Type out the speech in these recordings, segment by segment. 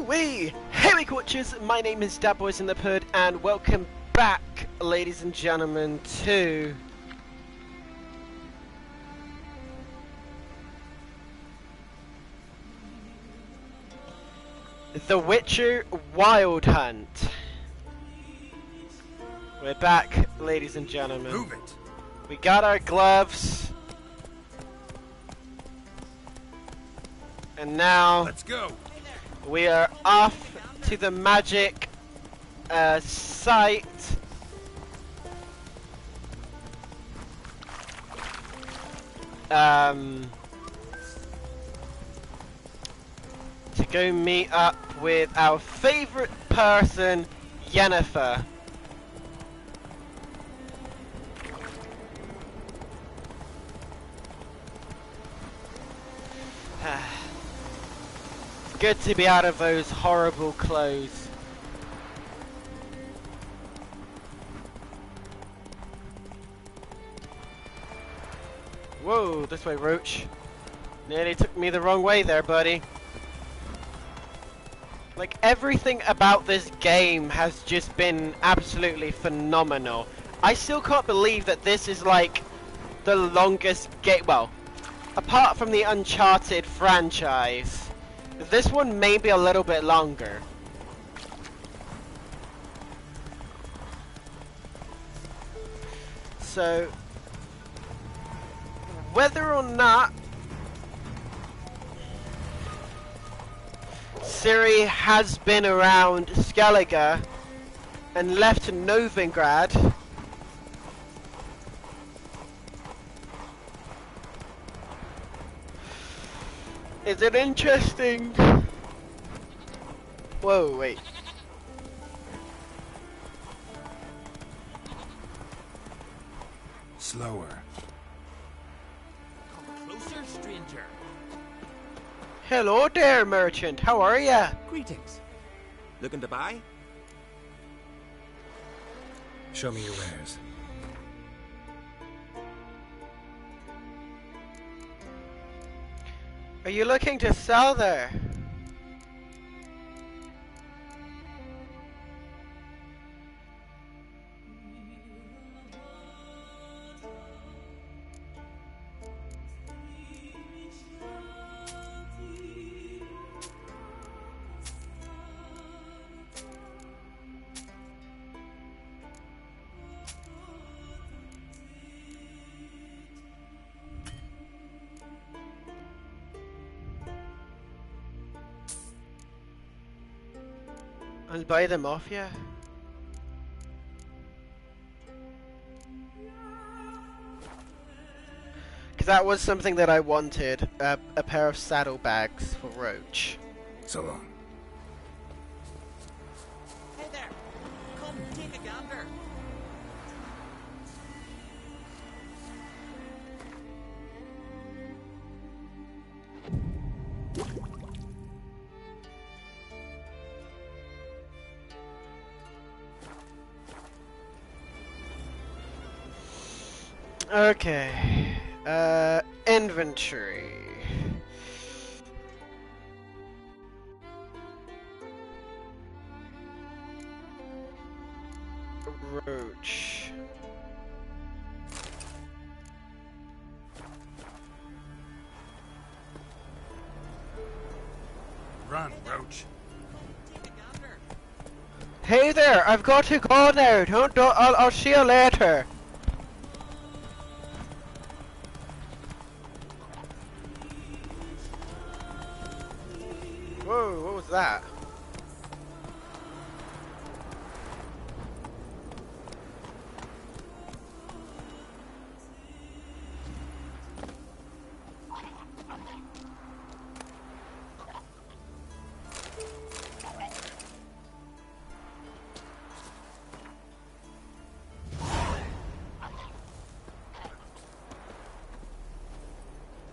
Hey Watchers, my name is Boys in the Pud, and welcome back, ladies and gentlemen, to The Witcher Wild Hunt. We're back, ladies and gentlemen. Move it. We got our gloves. And now Let's go. we are off to the magic site. To go meet up with our favorite person, Yennefer. It's good to be out of those horrible clothes. Whoa, this way, Roach. Nearly took me the wrong way there, buddy. Like, everything about this game has just been absolutely phenomenal. I still can't believe that this is like the longest game. Well, apart from the Uncharted franchise, this one may be a little bit longer. So, whether or not Ciri has been around Skellige and left Novigrad, is it interesting? Whoa, wait. Slower. Come closer, stranger. Hello there, merchant. How are ya? Greetings. Looking to buy? Show me your wares. Are you looking to sell there? I'll buy them off you. Because that was something that I wanted, a pair of saddlebags for Roach. So long. Hey there. Come take a gander. Okay, inventory. Roach. Run, Roach. Take a gander. Hey there, I've got to go now. I'll see you later. Whoa, what was that?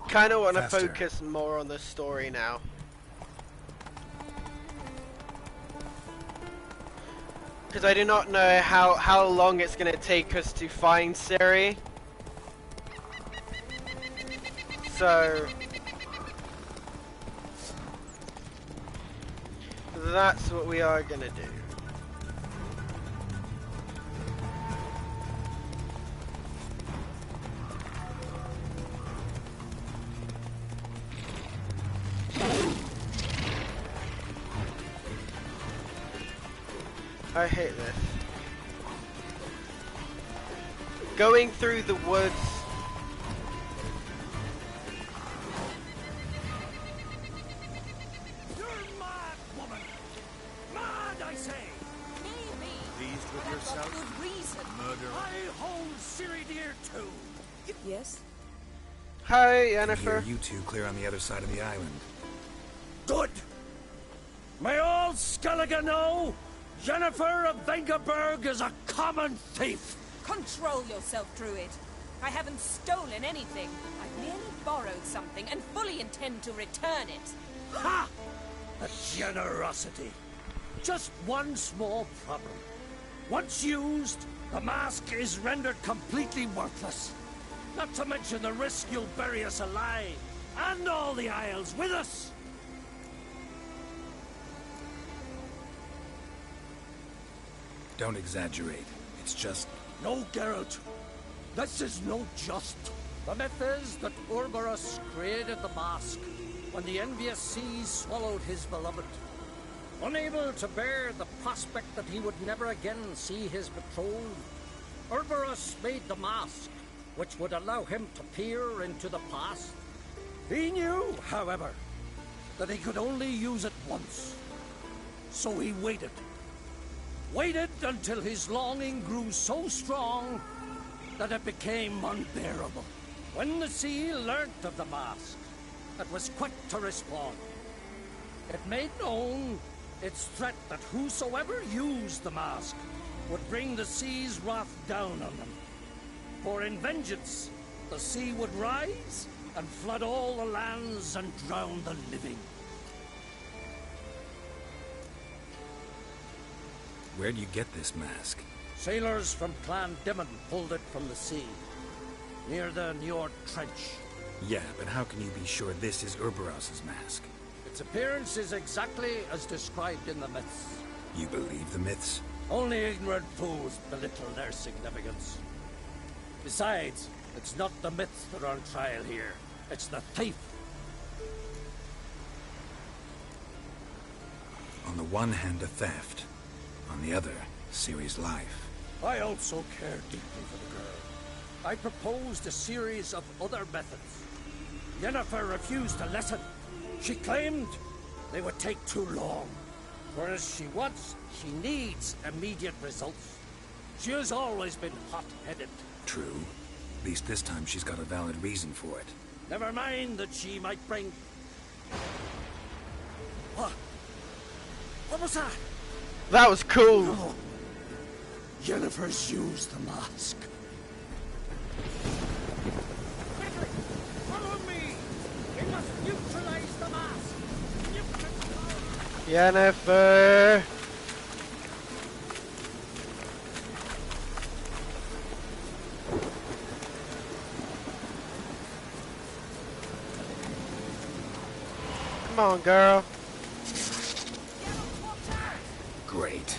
Kind of want to Faster. focus more on the story now. Because I do not know how long it's going to take us to find Ciri. So that's what we are gonna do. I hate this. Going through the woods. You're mad, woman! Mad, I say! Maybe. Pleased with But I've got yourself? good reason. Murderer. I hold Siri dear too! Yes? Hi, Here, Yennefer. you two clear on the other side of the island. Good! May all Skellige know, Jennifer of Vengerberg is a common thief! Control yourself, Druid. I haven't stolen anything. I've merely borrowed something and fully intend to return it. Ha! A generosity. Just one small problem. Once used, the mask is rendered completely worthless. Not to mention the risk you'll bury us alive, and all the Isles with us. Don't exaggerate. It's just... No, Geralt. This is no just. The myth is that Urberus created the mask when the envious seas swallowed his beloved. Unable to bear the prospect that he would never again see his betrothed, Urberus made the mask, which would allow him to peer into the past. He knew, however, that he could only use it once. So he waited. Waited until his longing grew so strong that it became unbearable. When the sea learnt of the mask, it was quick to respond. It made known its threat that whosoever used the mask would bring the sea's wrath down on them. For in vengeance, the sea would rise and flood all the lands and drown the living. Where'd you get this mask? Sailors from Clan Dimon pulled it from the sea, near the Njord Trench. Yeah, but how can you be sure this is Urberos's mask? Its appearance is exactly as described in the myths. You believe the myths? Only ignorant fools belittle their significance. Besides, it's not the myths that are on trial here. It's the thief. On the one hand, a theft. On the other, Ciri's life. I also care deeply for the girl. I proposed a series of other methods. Yennefer refused to listen. She claimed they would take too long. Whereas she needs immediate results. She has always been hot-headed. True. At least this time she's got a valid reason for it. Never mind that she might bring... What? What was that? That was cool. Oh. Yennefer's used the mask. Quickly! Follow me! We must neutralize the mask! Yennefer. Come on, girl. Great.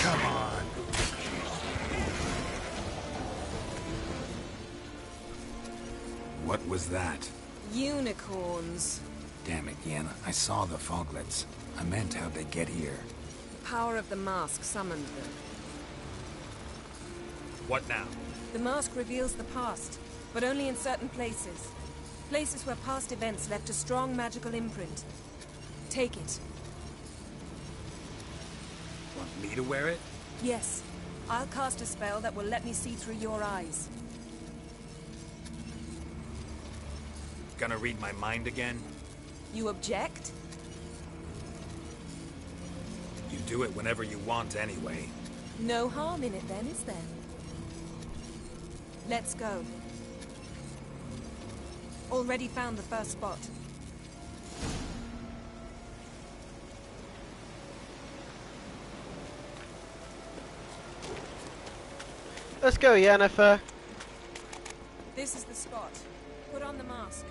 Come on. What was that? Unicorns. Damn it, Yen. I saw the foglets. I meant how'd they get here. The power of the mask summoned them. What now? The mask reveals the past, but only in certain places. Places where past events left a strong magical imprint. Take it. Want me to wear it? Yes. I'll cast a spell that will let me see through your eyes. Gonna read my mind again? You object? You do it whenever you want anyway. No harm in it then, is there? Let's go. Already found the first spot. Let's go, Yennefer. This is the spot. Put on the mask.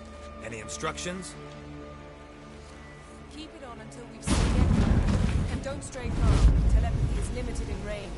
Any instructions? Keep it on until we've seen it. And don't stray far. Telepathy is limited in range.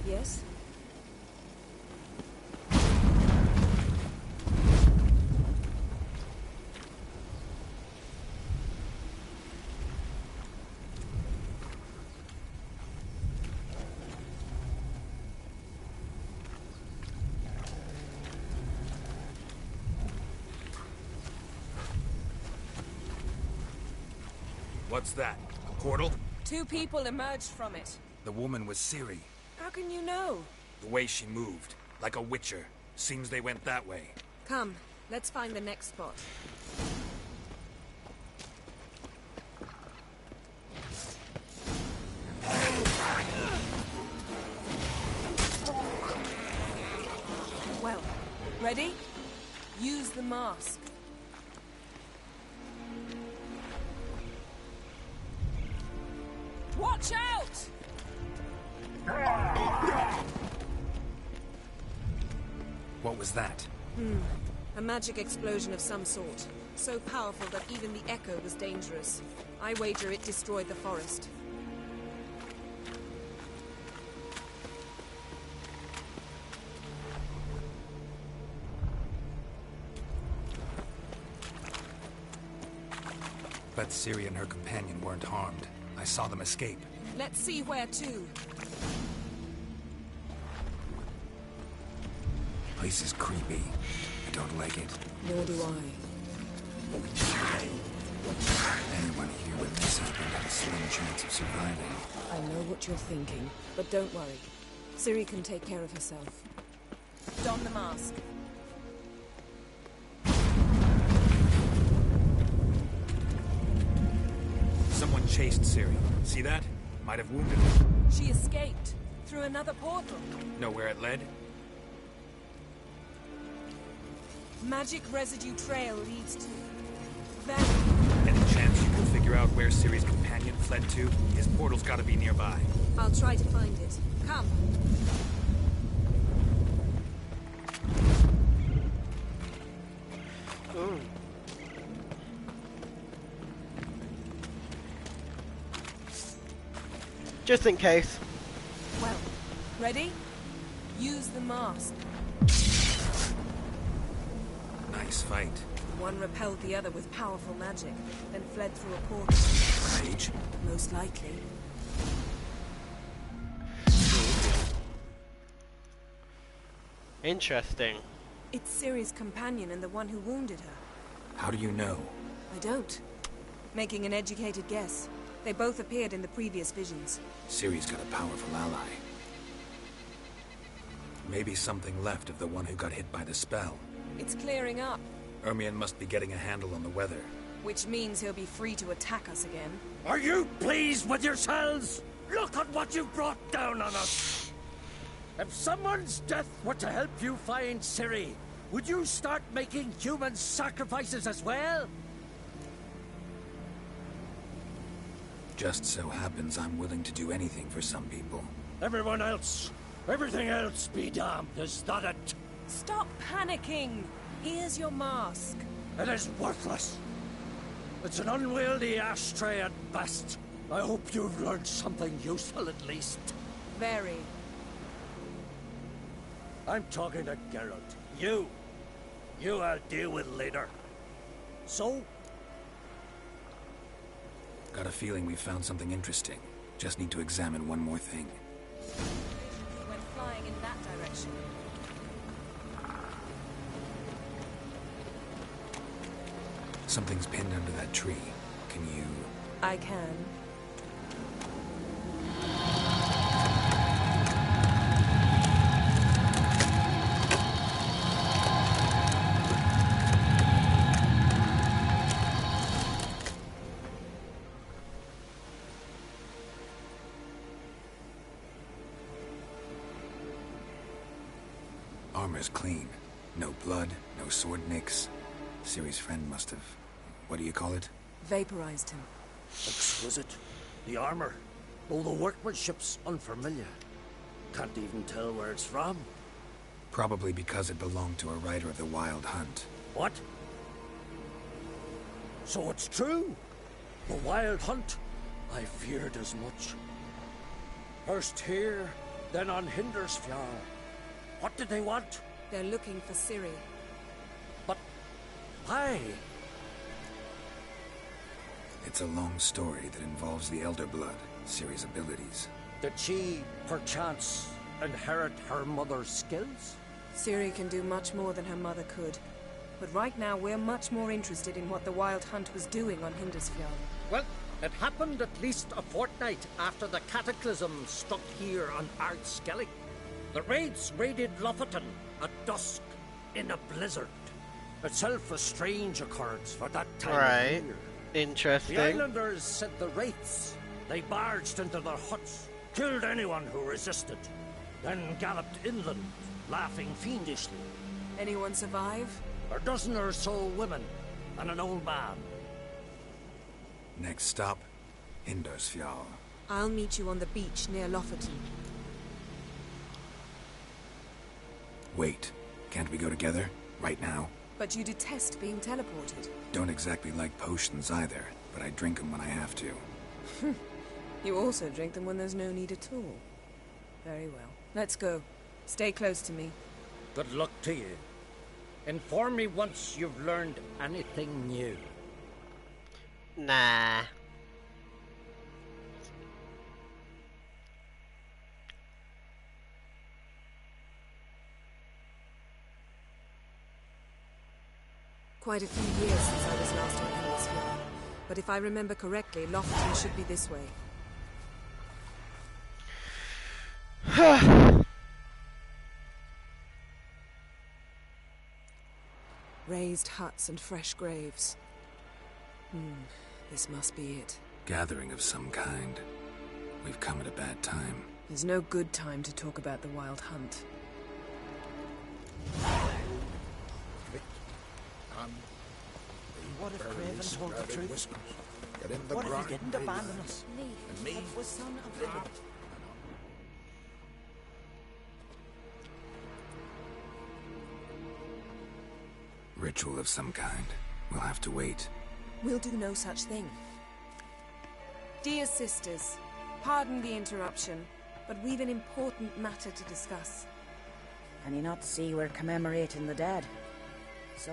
Yes? What's that? A portal? 2 people emerged from it. The woman was Ciri. How can you know? The way she moved, like a witcher. Seems they went that way. Come, let's find the next spot. Well, ready? Use the mask. Watch out! What was that? A magic explosion of some sort. So powerful that even the echo was dangerous. I wager it destroyed the forest. But Ciri and her companion weren't harmed. I saw them escape. Let's see where to. Place is creepy. I don't like it. Nor do I. Anyone here with this husband had a slim chance of surviving. I know what you're thinking, but don't worry. Ciri can take care of herself. Don the mask. Someone chased Ciri. See that? Might have wounded her. She escaped through another portal. Know where it led? Magic residue trail leads to... There. Any chance you can figure out where Ciri's companion fled to? His portal's gotta be nearby. I'll try to find it. Come. Ooh. Just in case. Well, ready? Use the mask. Nice fight. One repelled the other with powerful magic, then fled through a portal. Rage? Most likely. Interesting. It's Ciri's companion and the one who wounded her. How do you know? I don't. Making an educated guess. They both appeared in the previous visions. Ciri's got a powerful ally. Maybe something left of the one who got hit by the spell. It's clearing up, Ermion must be getting a handle on the weather. which means he'll be free to attack us again. Are you pleased with yourselves? Look at what you've brought down on us! If someone's death were to help you find Ciri, would you start making human sacrifices as well? Just so happens I'm willing to do anything for some people. Everyone else, everything else be damned, is that it? Stop panicking! Here's your mask. It is worthless. It's an unwieldy ashtray at best. I hope you've learned something useful at least. Very. I'm talking to Geralt. You I'll deal with later. So? Got a feeling we found something interesting. Just need to examine one more thing. When flying in that direction. Something's pinned under that tree. Can you... I can. Armor's clean. No blood, no sword nicks. Ciri's friend must have... What do you call it? Vaporized him. Exquisite. The armor. Though the workmanship's unfamiliar. Can't even tell where it's from. Probably because it belonged to a rider of the Wild Hunt. What? So it's true? The Wild Hunt? I feared as much. First here, then on Hindersfjall. What did they want? They're looking for Ciri. But why? It's a long story that involves the Elder Blood, Ciri's abilities. Did she, perchance, inherit her mother's skills? Ciri can do much more than her mother could. But right now, we're much more interested in what the Wild Hunt was doing on Hindersfjall. Well, it happened at least a fortnight after the cataclysm struck here on Ardskellig. The raids raided Lofoten at dusk in a blizzard. Itself a strange occurrence for that time of year. Interesting. The islanders sent the wraiths. They barged into their huts, killed anyone who resisted, then galloped inland, laughing fiendishly. Anyone survive? A dozen or so women and an old man. Next stop, Hindersfjall. I'll meet you on the beach near Lofoten. Wait, can't we go together? Right now? But you detest being teleported. Don't exactly like potions either, but I drink them when I have to. You also drink them when there's no need at all. Very well. Let's go. Stay close to me. Good luck to you. Inform me once you've learned anything new. Nah. Quite a few years since I was last on Hindersfjall. But if I remember correctly, Lofoten should be this way. Raised huts and fresh graves. This must be it. Gathering of some kind. We've come at a bad time. There's no good time to talk about the Wild Hunt. What if Craven told the truth? What if he didn't abandon us? And me. Was son of God. Ritual of some kind. We'll have to wait. We'll do no such thing. Dear sisters, pardon the interruption, but we've an important matter to discuss. Can you not see we're commemorating the dead? So,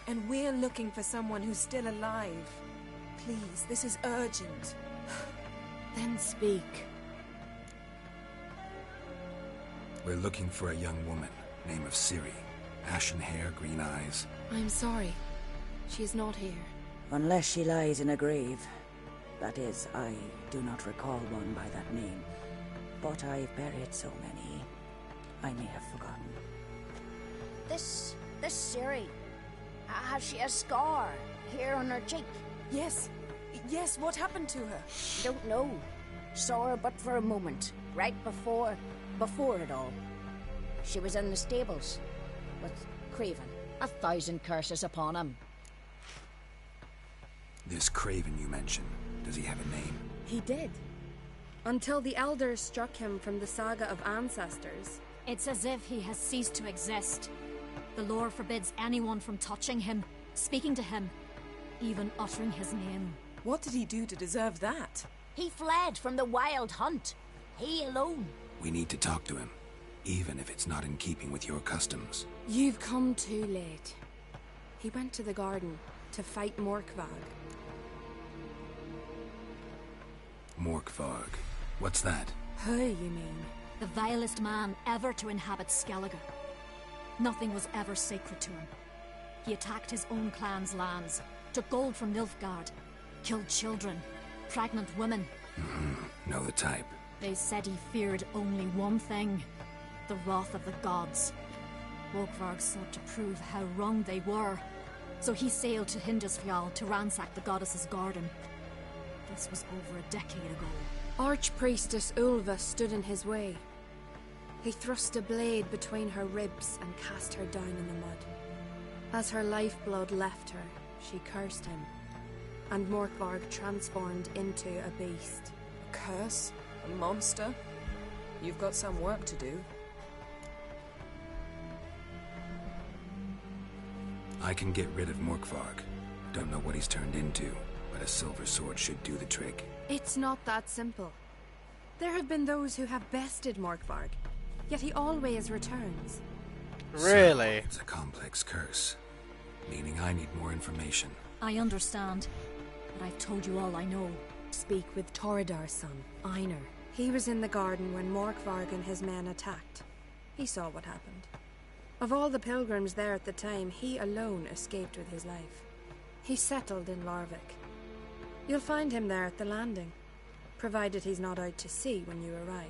And we're looking for someone who's still alive. Please, this is urgent. then speak. We're looking for a young woman, name of Ciri. Ashen hair, green eyes. I'm sorry. She is not here. Unless she lies in a grave. That is, I do not recall one by that name. But I've buried so many, I may have forgotten. This Ciri, has she a scar here on her cheek? Yes, what happened to her? Don't know. Saw her but for a moment, right before it all. She was in the stables with Craven. 1,000 curses upon him. This Craven you mentioned, does he have a name? He did. Until the elders struck him from the saga of ancestors. It's as if he has ceased to exist. The lore forbids anyone from touching him, speaking to him, even uttering his name. What did he do to deserve that? He fled from the wild hunt. He alone. We need to talk to him, even if it's not in keeping with your customs. You've come too late. He went to the garden to fight Morkvarg. Morkvarg. What's that? Who, you mean? The vilest man ever to inhabit Skellige. Nothing was ever sacred to him. He attacked his own clan's lands, took gold from Nilfgaard, killed children, pregnant women. Know the type. They said he feared only one thing, the wrath of the gods. Morkvarg sought to prove how wrong they were, so he sailed to Hindisfjall to ransack the goddess's garden. This was over a decade ago. Archpriestess Ulva stood in his way. He thrust a blade between her ribs and cast her down in the mud. As her lifeblood left her, she cursed him, and Morkvarg transformed into a beast. A curse? A monster? You've got some work to do. I can get rid of Morkvarg. Don't know what he's turned into, but a silver sword should do the trick. It's not that simple. There have been those who have bested Morkvarg, yet he always returns. Really? So, it's a complex curse, meaning I need more information. I understand, but I've told you all I know. Speak with Torridar's son, Einar. He was in the garden when Morkvarg and his men attacked. He saw what happened. Of all the pilgrims there at the time, he alone escaped with his life. He settled in Larvik. You'll find him there at the landing, provided he's not out to sea when you arrive.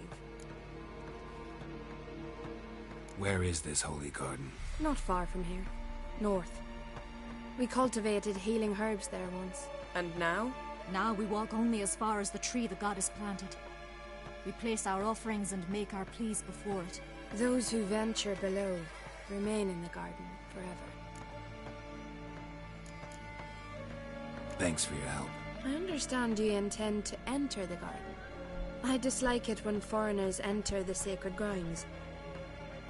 Where is this holy garden? Not far from here. North. We cultivated healing herbs there once. And now? Now we walk only as far as the tree the goddess planted. We place our offerings and make our pleas before it. Those who venture below remain in the garden forever. Thanks for your help. I understand you intend to enter the garden. I dislike it when foreigners enter the sacred grounds,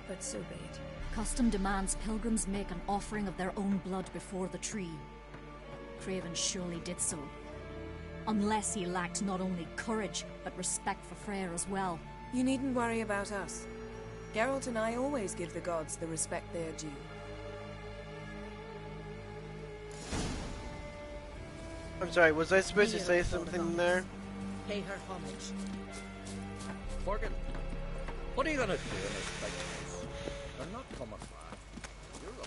but so be it. Custom demands pilgrims make an offering of their own blood before the tree. Craven surely did so. Unless he lacked not only courage, but respect for Freyr as well. You needn't worry about us. Geralt and I always give the gods the respect they are due. I'm sorry, was I supposed to say something there? Pay her homage. Morgan, what are you gonna do in this fight? They're not coming back. You're a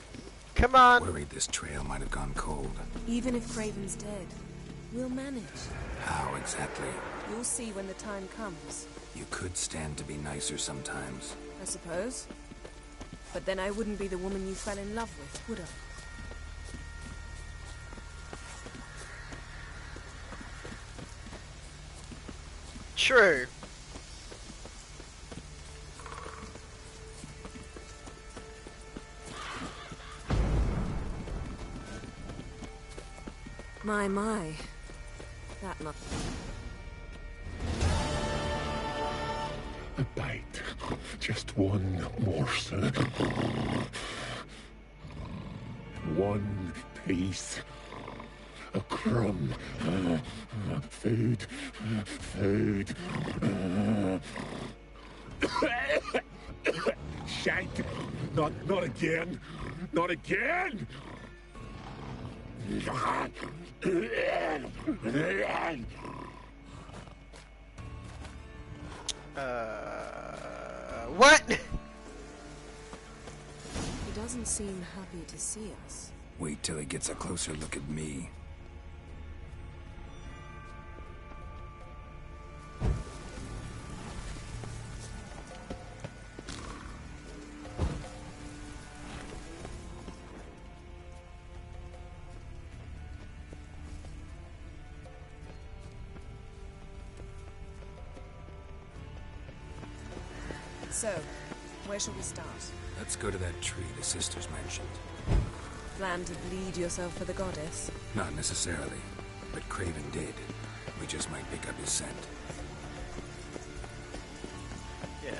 Come on! Worried this trail might have gone cold. Even if Craven's dead, we'll manage. How exactly? You'll see when the time comes. You could stand to be nicer sometimes. I suppose. But then I wouldn't be the woman you fell in love with, would I? True. My. That nothing. A bite. Just one morsel. One piece. A crumb. Food. Shite. Not again. Not again. What? He doesn't seem happy to see us. Wait till he gets a closer look at me. So, where shall we start? Let's go to that tree the sisters mentioned. Plan to bleed yourself for the goddess? Not necessarily, but Craven did. We just might pick up his scent. Yeah.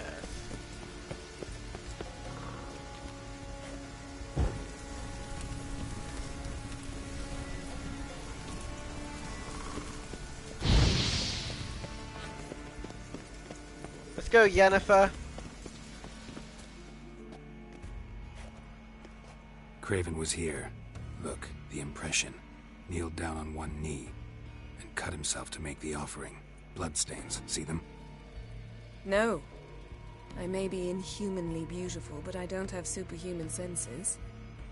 go, Yennefer. Craven was here. Look, the impression. Kneeled down on one knee and cut himself to make the offering. Bloodstains, see them? No. I may be inhumanly beautiful, but I don't have superhuman senses.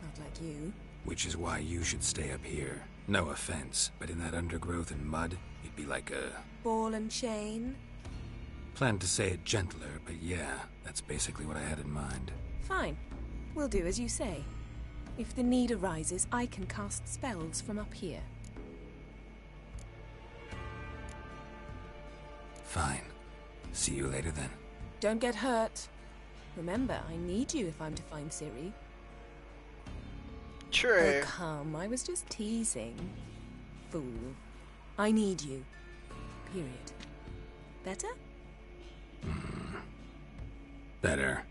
Not like you. Which is why you should stay up here. No offense, but in that undergrowth and mud, you'd be like a... Ball and chain? Planned to say it gentler, but yeah, that's basically what I had in mind. Fine. We'll do as you say. If the need arises, I can cast spells from up here. Fine. See you later then. Don't get hurt. Remember, I need you if I'm to find Ciri. True. Oh, come. I was just teasing. Fool. I need you. Period. Better? Better.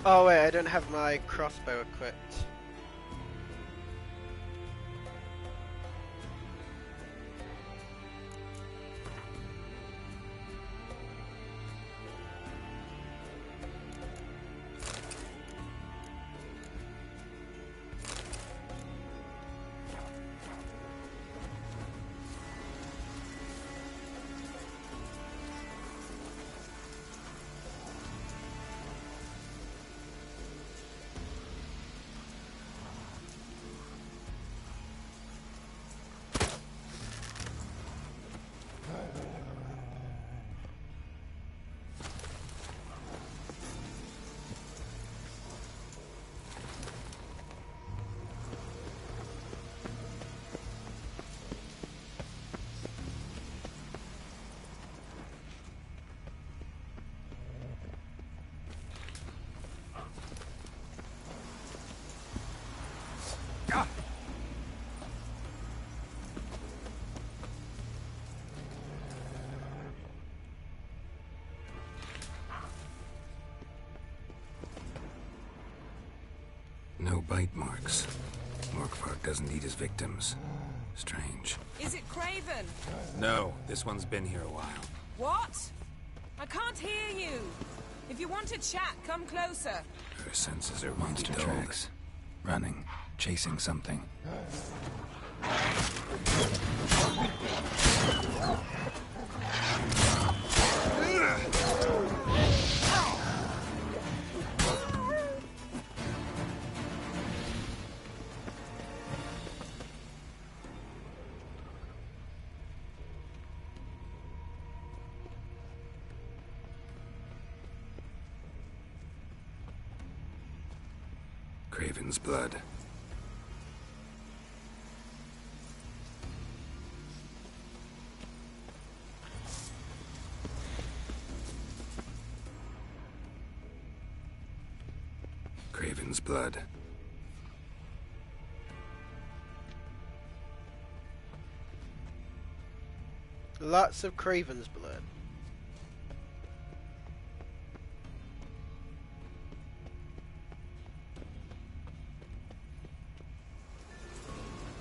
Oh wait, I don't have my crossbow equipped. No bite marks. Morkvark doesn't eat his victims. Strange. Is it Craven? No, this one's been here a while. What? I can't hear you. If you want to chat, come closer. Her senses are monster tracks. Running. Chasing something. Craven's blood. Craven's blood. Lots of Craven's blood.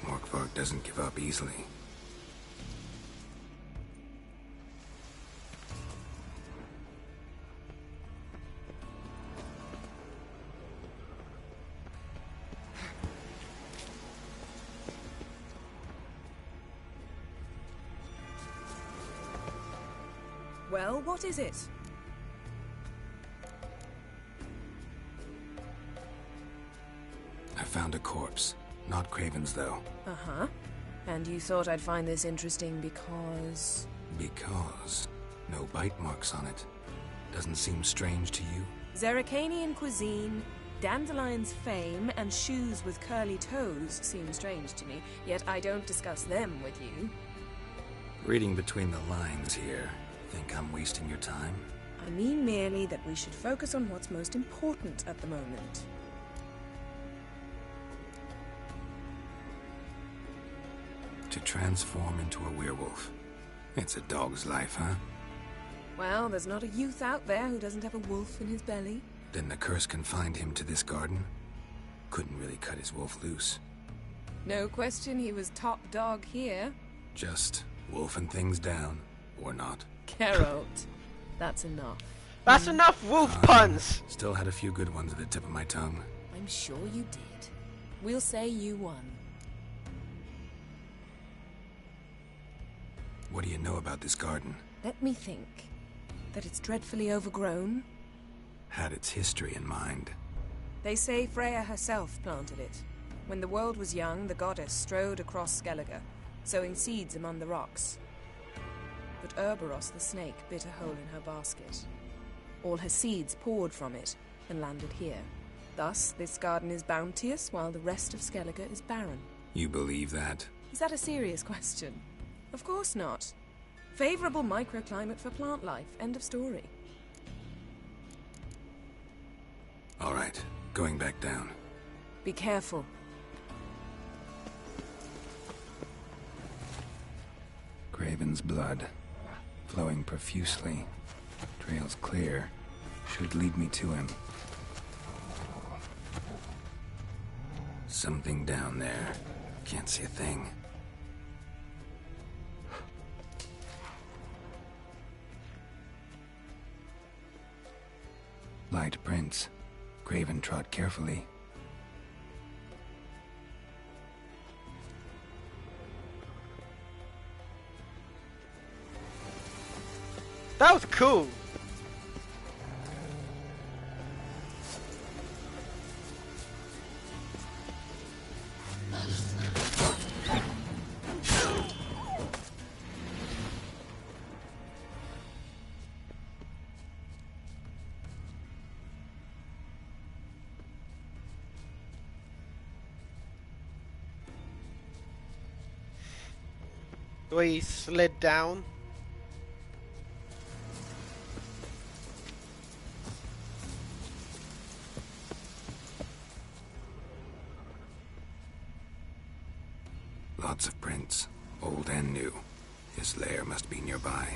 Morkvark doesn't give up easily. Well, what is it? I found a corpse. Not Craven's, though. Uh-huh. And you thought I'd find this interesting because... Because no bite marks on it. Doesn't seem strange to you? Zerrikanian cuisine, Dandelion's fame, and shoes with curly toes seem strange to me, yet I don't discuss them with you. Reading between the lines here, Think I'm wasting your time? I mean merely that we should focus on what's most important at the moment. To transform into a werewolf. It's a dog's life, huh? Well, there's not a youth out there who doesn't have a wolf in his belly. Then the curse confined him to this garden? Couldn't really cut his wolf loose. No question he was top dog here. Just wolfing things down, or not. Geralt, that's enough. That's enough wolf puns! Still had a few good ones at the tip of my tongue. I'm sure you did. We'll say you won. What do you know about this garden? Let me think. That it's dreadfully overgrown. Had its history in mind. They say Freya herself planted it. When the world was young, the goddess strode across Skellige, sowing seeds among the rocks. But Urboros the snake bit a hole in her basket. All her seeds poured from it and landed here. Thus, this garden is bounteous, while the rest of Skellige is barren. You believe that? Is that a serious question? Of course not. Favorable microclimate for plant life. End of story. All right, going back down. Be careful. Craven's blood, flowing profusely. Trail's clear. Should lead me to him. Something down there. Can't see a thing. Light prints. Craven trod carefully. That was cool! We slid down. Lots of prints, old and new. His lair must be nearby.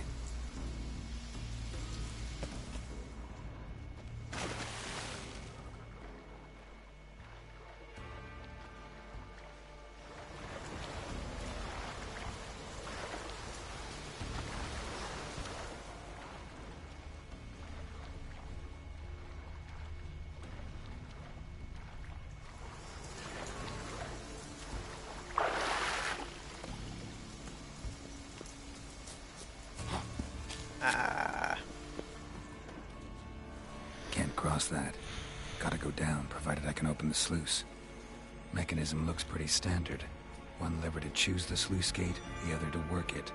Can't cross that. Gotta go down, provided I can open the sluice. Mechanism looks pretty standard. One lever to choose the sluice gate, the other to work it.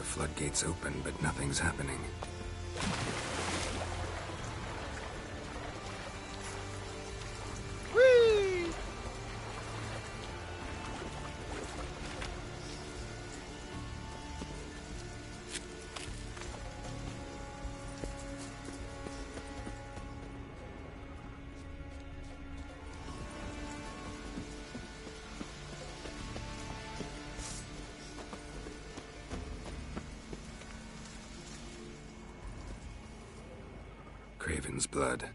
Floodgates open, but nothing's happening. Whee! Craven's blood.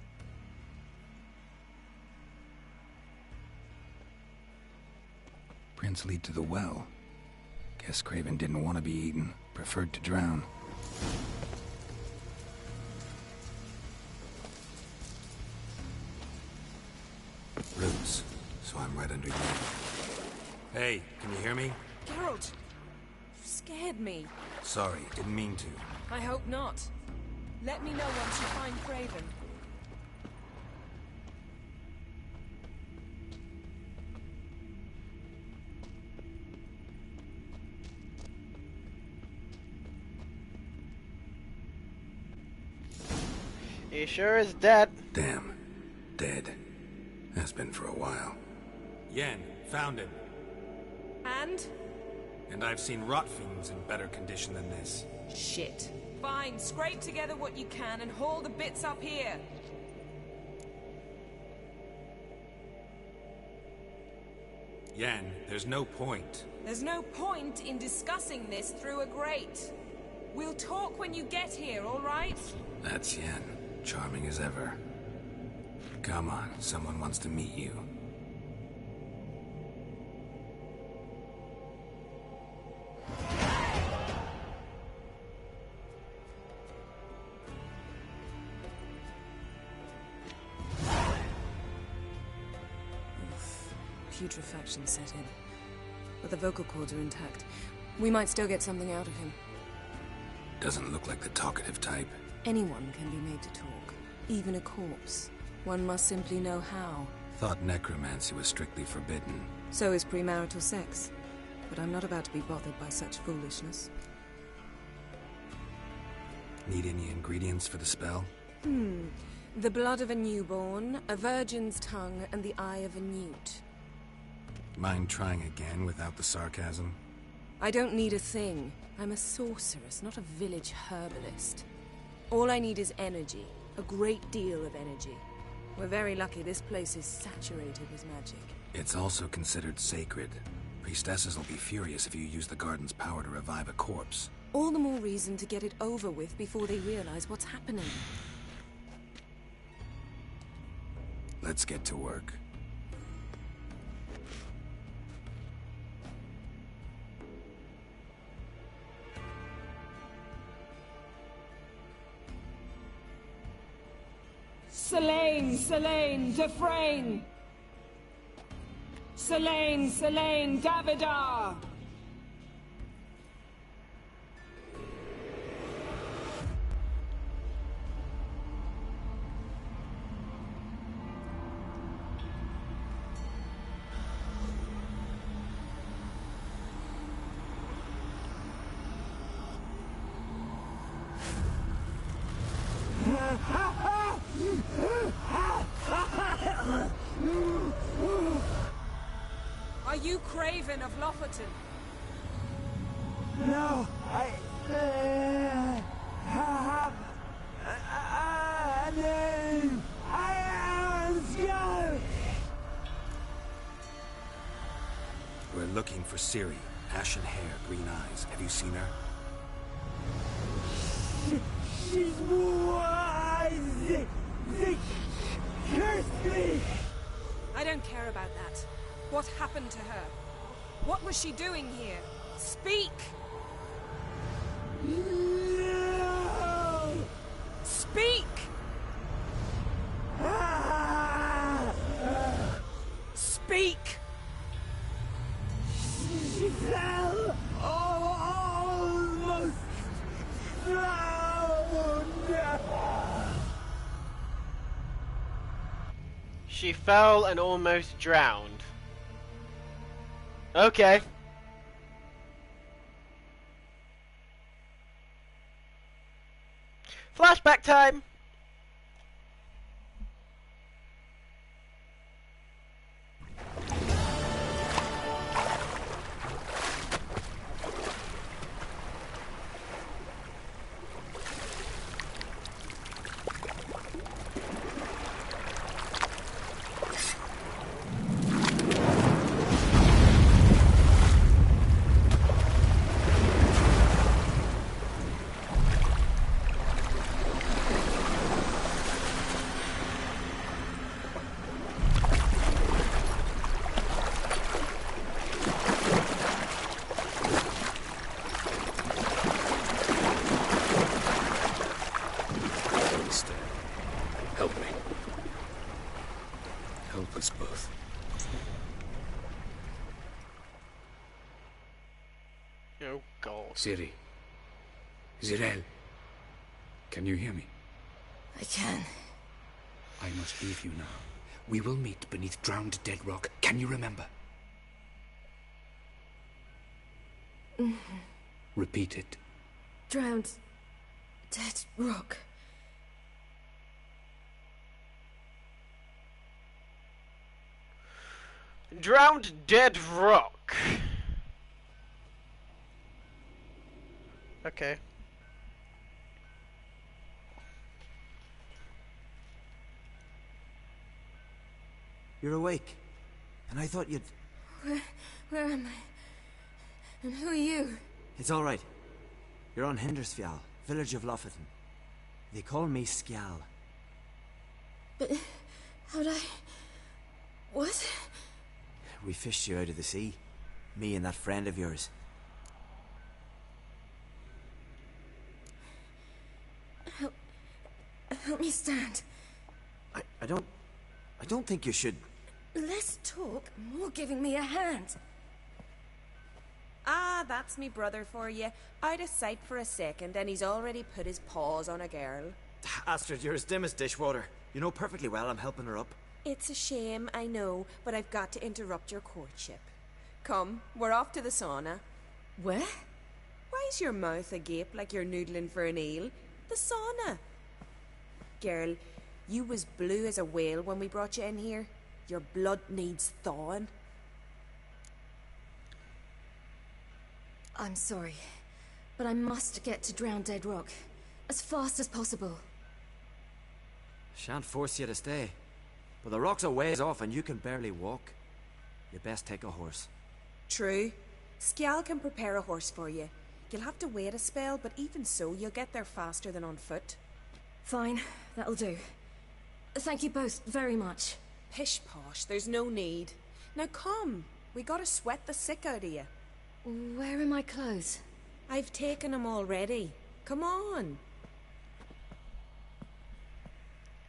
Prints lead to the well. Guess Craven didn't want to be eaten, preferred to drown. Roots, so I'm right underneath. Hey, can you hear me? Geralt! You scared me. Sorry, didn't mean to. I hope not. Let me know once you find Craven. He sure is dead. Damn. Dead. Has been for a while. Yen, found him. And? And I've seen rot fiends in better condition than this. Shit. Fine, scrape together what you can and haul the bits up here. Yen, there's no point. There's no point in discussing this through a grate. We'll talk when you get here, all right? That's Yen. Charming as ever. Come on, someone wants to meet you. Putrefaction set in. But the vocal cords are intact. We might still get something out of him. Doesn't look like the talkative type. Anyone can be made to talk. Even a corpse. One must simply know how. Thought necromancy was strictly forbidden. So is premarital sex. But I'm not about to be bothered by such foolishness. Need any ingredients for the spell? The blood of a newborn, a virgin's tongue, and the eye of a newt. Mind trying again without the sarcasm? I don't need a thing. I'm a sorceress, not a village herbalist. All I need is energy. A great deal of energy. We're very lucky this place is saturated with magic. It's also considered sacred. Priestesses will be furious if you use the garden's power to revive a corpse. All the more reason to get it over with before they realize what's happening. Let's get to work. Selene, Selene, Defrain! Selene, Selene, Davidar! Are you Craven of Lofoten? No, I have a name. I am Scar. We're looking for Ciri. Ashen hair, green eyes. Have you seen her? She's wise. They cursed me. I don't care about that. What happened to her? What was she doing here? Speak! No. Speak! Speak! She fell almost drowned. She fell and almost drowned. Okay. Flashback time! Help me. Help us both. Oh, God. Ciri. Zirel. Can you hear me? I can. I must leave you now. We will meet beneath drowned dead rock. Can you remember? Repeat it. Drowned. Dead rock. Drowned dead rock. Okay. You're awake. And I thought you'd... Where am I? And who are you? It's all right. You're on Hindersfjall, village of Lofoten. They call me Skjal. But how'd I... What? We fished you out of the sea. Me and that friend of yours. Help me stand. I don't think you should... Less talk, more giving me a hand. Ah, that's me brother for you. Out of sight for a second, and he's already put his paws on a girl. Astrid, you're as dim as dishwater. You know perfectly well I'm helping her up. It's a shame, I know, but I've got to interrupt your courtship. Come, we're off to the sauna. Where? Why's your mouth agape like you're noodling for an eel? The sauna. Girl, you was blue as a whale when we brought you in here. Your blood needs thawing. I'm sorry, but I must get to Drowned Dead Rock as fast as possible. Shan't force you to stay. But the rock's a ways off and you can barely walk. You best take a horse. True. Skjal can prepare a horse for you. You'll have to wait a spell, but even so, you'll get there faster than on foot. Fine, that'll do. Thank you both very much. Pish posh, there's no need. Now come, we gotta sweat the sick out of you. Where are my clothes? I've taken them already. Come on.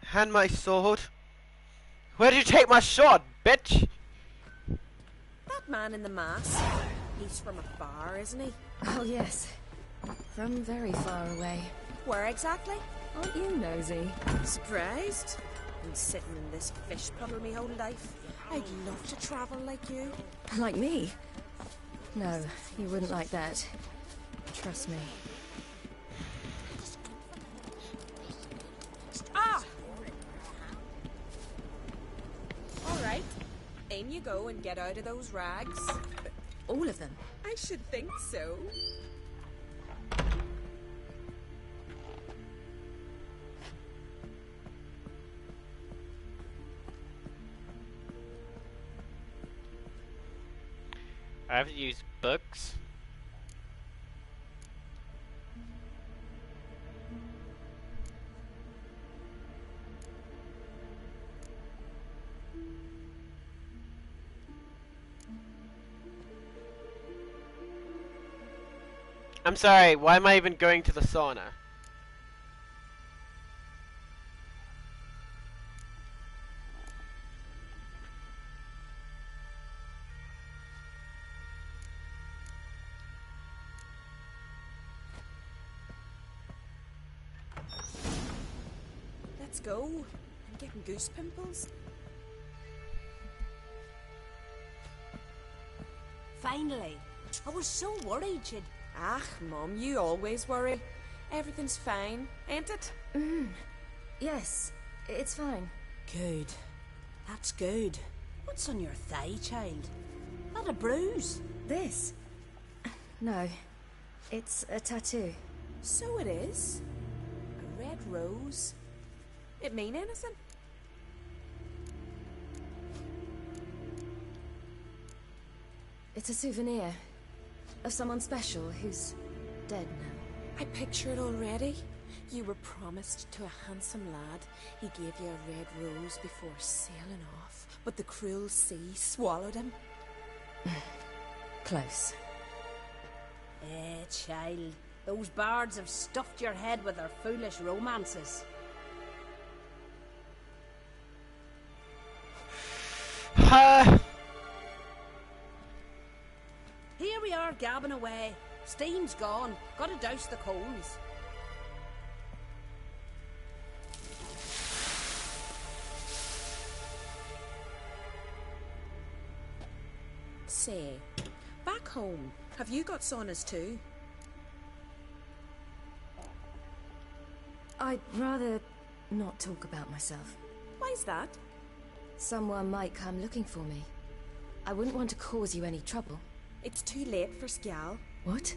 Hand my sword. Where'd you take my sword, bitch? That man in the mask. He's from afar, isn't he? Oh yes, from very far away. Where exactly? Aren't you nosy? Surprised? Been sitting in this fish puddle me whole life. I'd love to travel like you. Like me? No, you wouldn't like that. Trust me. Ah! Alright. In you go and get out of those rags. All of them? I should think so. I haven't used books. I'm sorry, why am I even going to the sauna? Let's go. I'm getting goose pimples. Finally. I was so worried she'd... Ah, Mum, you always worry. Everything's fine, ain't it? Yes, it's fine. Good. That's good. What's on your thigh, child? Not a bruise? This? No, it's a tattoo. So it is. A red rose. It mean anything? It's a souvenir of someone special who's dead now. I picture it already. You were promised to a handsome lad. He gave you a red rose before sailing off, but the cruel sea swallowed him. Close. Child. Those bards have stuffed your head with their foolish romances. Here we are gabbing away. Steam's gone. Gotta douse the coals. Say, back home, have you got saunas too? I'd rather not talk about myself. Why's that? Someone might come looking for me. I wouldn't want to cause you any trouble. It's too late for Skjal. What?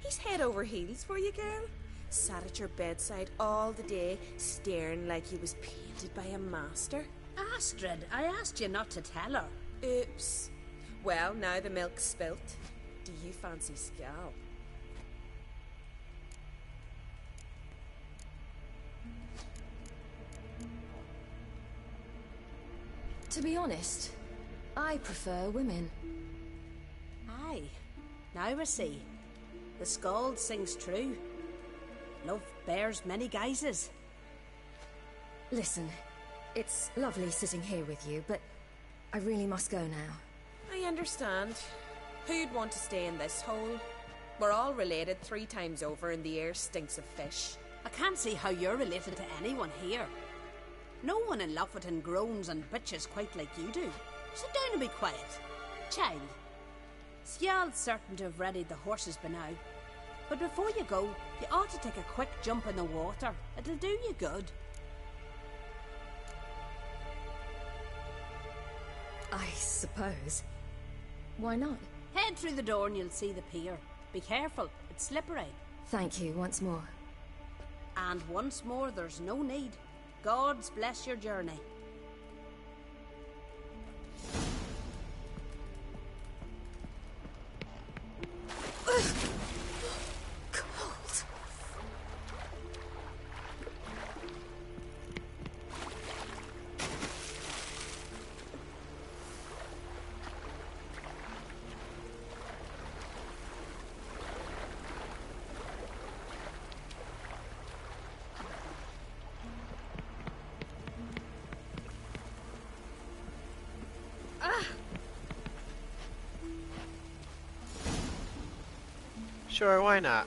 He's head over heels for you, girl. Sat at your bedside all the day, staring like he was painted by a master. Astrid, I asked you not to tell her. Oops. Well, now the milk's spilt. Do you fancy Skjal? To be honest, I prefer women. Aye. Now I see. The Skald sings true. Love bears many guises. Listen, it's lovely sitting here with you, but I really must go now. I understand. Who'd want to stay in this hole? We're all related 3 times over and the air stinks of fish. I can't see how you're related to anyone here. No one in Lofoten groans and bitches quite like you do. Sit down and be quiet. Child, Skjald's certain to have readied the horses by now. But before you go, you ought to take a quick jump in the water. It'll do you good. I suppose. Why not? Head through the door and you'll see the pier. Be careful, it's slippery. Thank you once more. And once more, there's no need. Gods bless your journey. Cold. Sure, why not?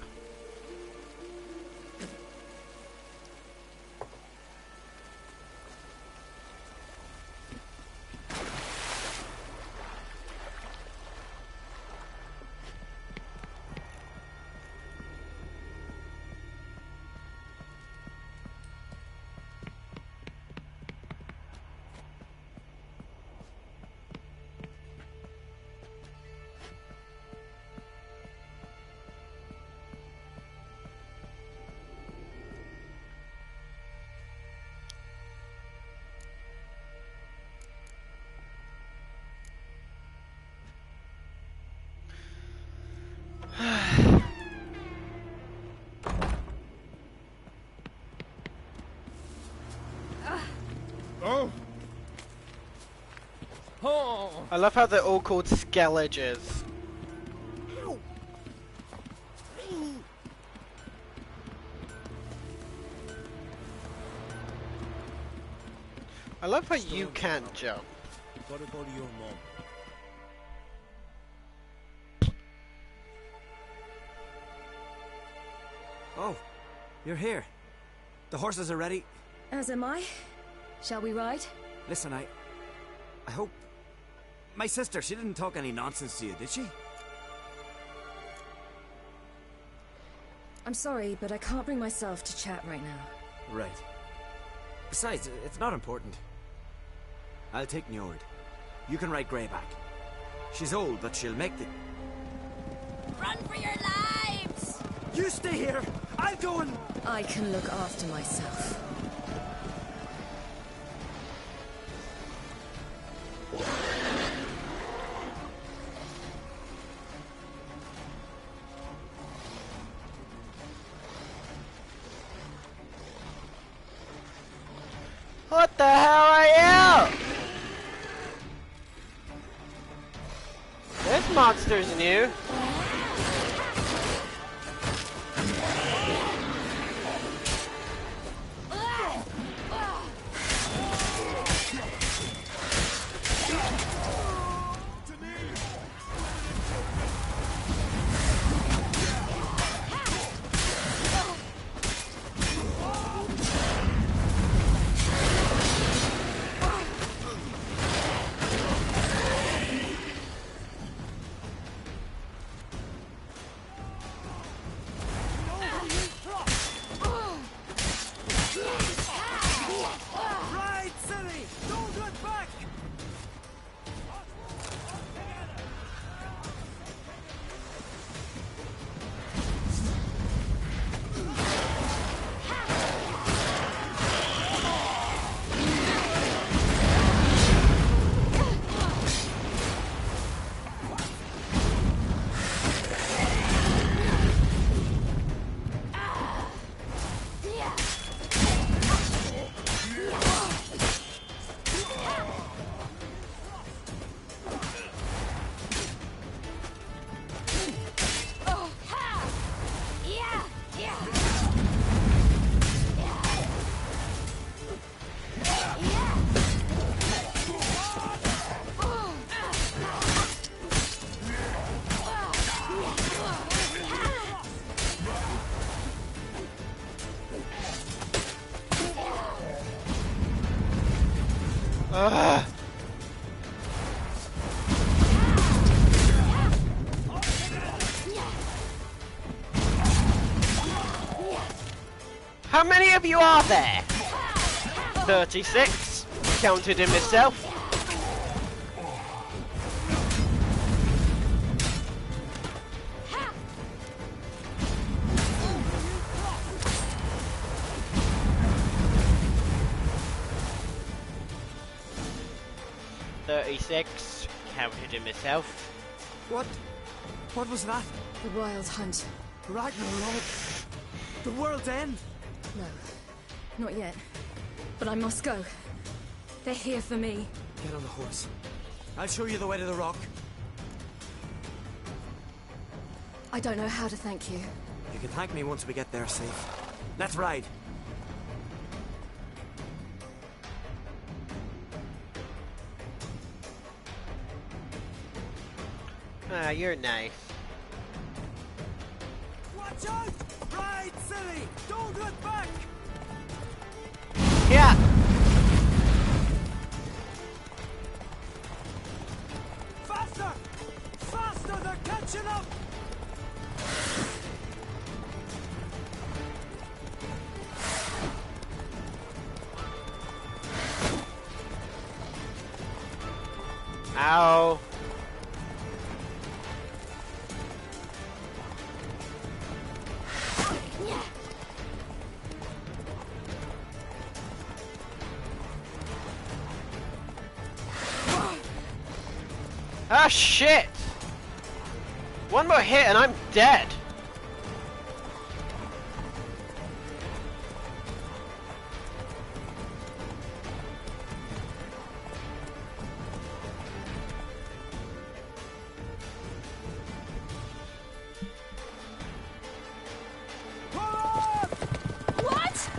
Oh! Oh! I love how they're all called Skelligers. I love how you can't jump. Gotta go to your mom. Oh, you're here. The horses are ready. As am I. Shall we ride? Listen, I hope... My sister, she didn't talk any nonsense to you, did she? I'm sorry, but I can't bring myself to chat right now. Right. Besides, it's not important. I'll take Njord. You can ride Greyback. She's old, but she'll make the... Run for your lives! You stay here! I'll go and... I can look after myself. What the hell are you? This monster's new. Ugh. How many of you are there? 36. Counted him myself. Counted him myself. What was that? The Wild Hunt. Ragnarok? The world's end? No, not yet. But I must go. They're here for me. Get on the horse. I'll show you the way to the rock. I don't know how to thank you. You can thank me once we get there safe. Let's ride. Ah, you're nice. Watch out! Ride, silly! Don't look back! Yeah! Faster! Faster! They're catching up! Ow! Ah, shit! One more hit and I'm dead. What?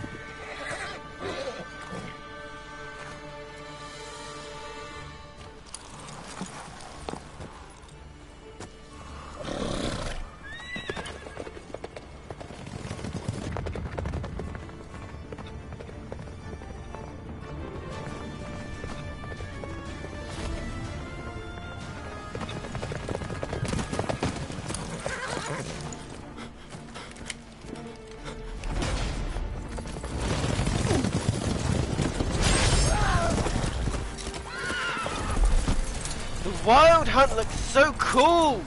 The Wild Hunt looks so cool!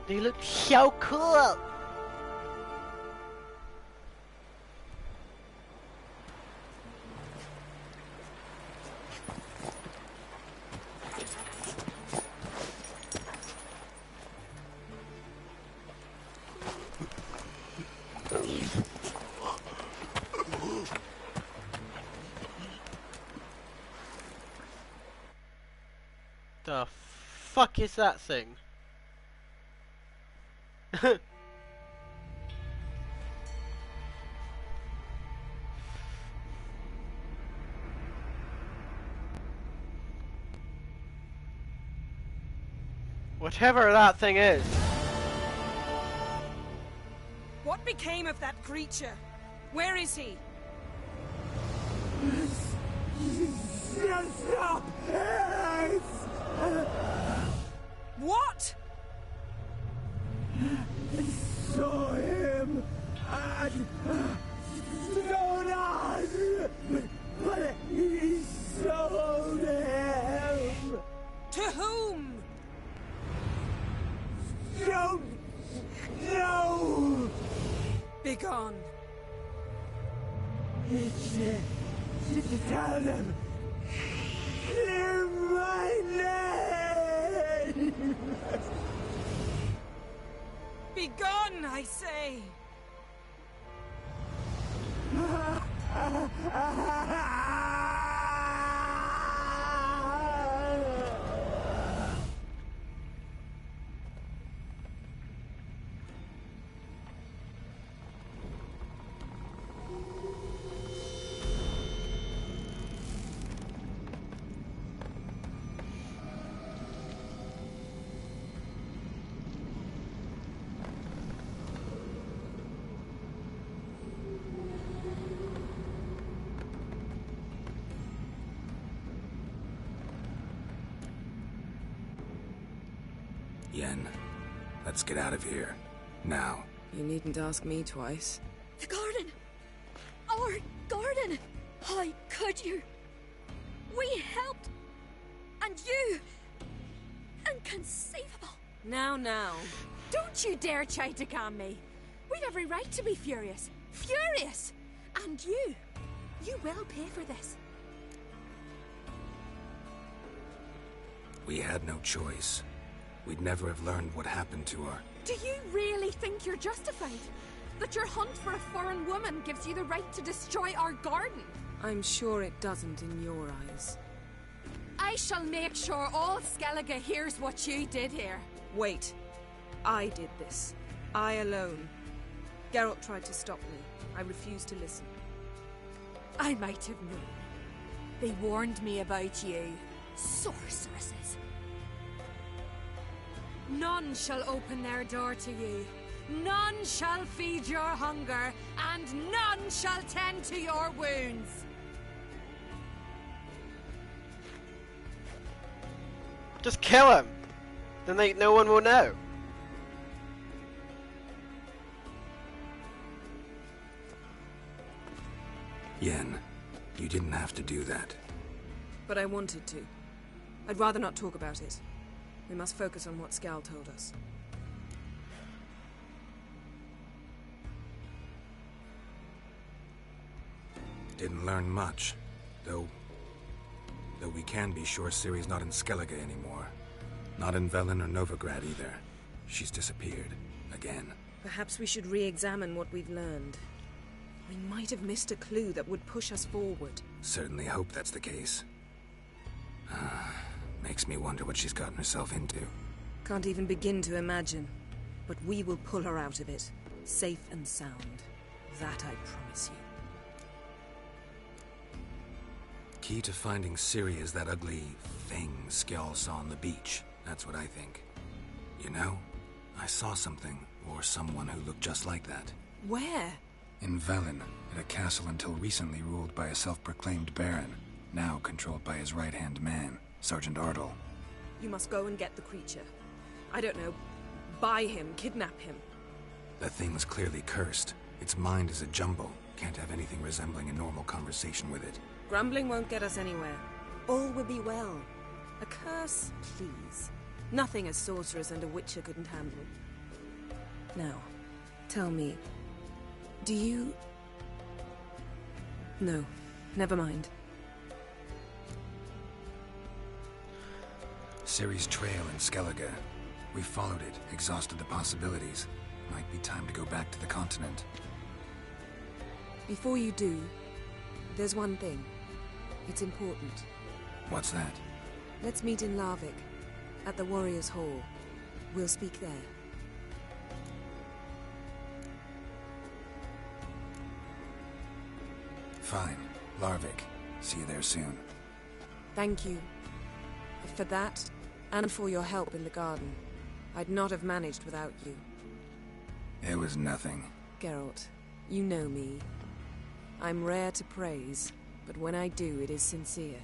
They look so cool! The fuck is that thing? Whatever that thing is. What became of that creature? Where is he? Stop! What? I saw him at Stonas, but he sold him. To whom? Don't know. Begone. Tell them. Clear my name. Begone, I say. Yen, let's get out of here. Now. You needn't ask me twice. The garden! Our garden! How could you? We helped! And you! Inconceivable! Now. Don't you dare try to calm me. We'd every right to be furious. Furious! And you will pay for this. We had no choice. We'd never have learned what happened to her. Do you really think you're justified? That your hunt for a foreign woman gives you the right to destroy our garden? I'm sure it doesn't in your eyes. I shall make sure all Skellige hears what you did here. Wait. I did this. I alone. Geralt tried to stop me. I refused to listen. I might have known. They warned me about you. Sorceresses. None shall open their door to you. None shall feed your hunger, and none shall tend to your wounds. Just kill him. Then no one will know. Yen, you didn't have to do that. But I wanted to. I'd rather not talk about it. We must focus on what Skal told us. Didn't learn much, though we can be sure Ciri's not in Skellige anymore. Not in Velen or Novigrad either. She's disappeared. Again. Perhaps we should re-examine what we've learned. We might have missed a clue that would push us forward. Certainly hope that's the case. Makes me wonder what she's gotten herself into. Can't even begin to imagine. But we will pull her out of it. Safe and sound. That I promise you. Key to finding Ciri is that ugly thing Skjall saw on the beach. That's what I think. You know, I saw something, or someone who looked just like that. Where? In Velen, at a castle until recently ruled by a self-proclaimed baron, now controlled by his right-hand man, Sergeant Ardle. You must go and get the creature. I don't know, buy him, kidnap him. The thing's clearly cursed. Its mind is a jumble. Can't have anything resembling a normal conversation with it. Grumbling won't get us anywhere. All will be well. A curse, please. Nothing a sorceress and a witcher couldn't handle. Now, tell me, do you... No, never mind. Ciri's trail in Skellige. We followed it, exhausted the possibilities. Might be time to go back to the continent. Before you do, there's one thing. It's important. What's that? Let's meet in Larvik, at the Warriors' Hall. We'll speak there. Fine. Larvik. See you there soon. Thank you. For that, and for your help in the garden. I'd not have managed without you. It was nothing. Geralt, you know me. I'm rare to praise, but when I do, it is sincere.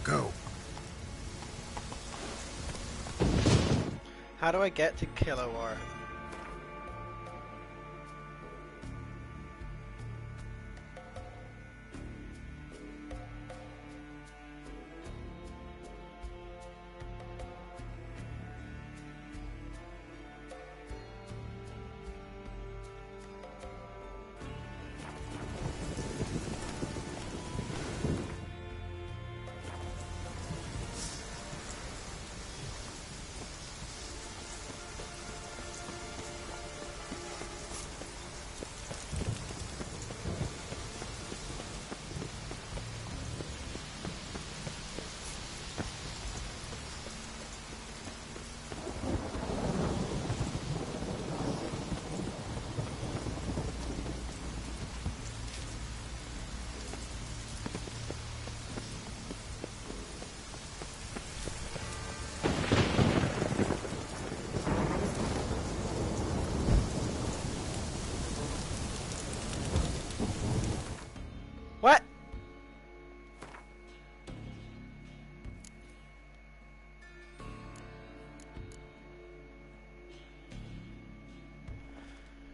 Go. How do I get to Kilowar?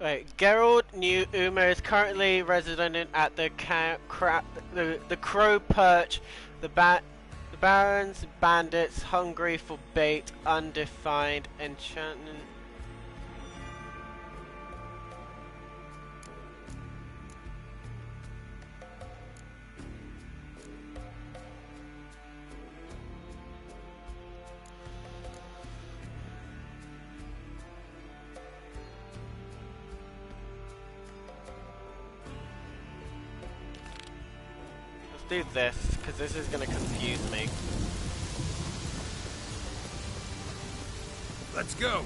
Wait, Gerald New Uma is currently resident at the the Crow Perch. The Barons, bandits, hungry for bait, undefined enchantment. Do this, because this is going to confuse me. Let's go!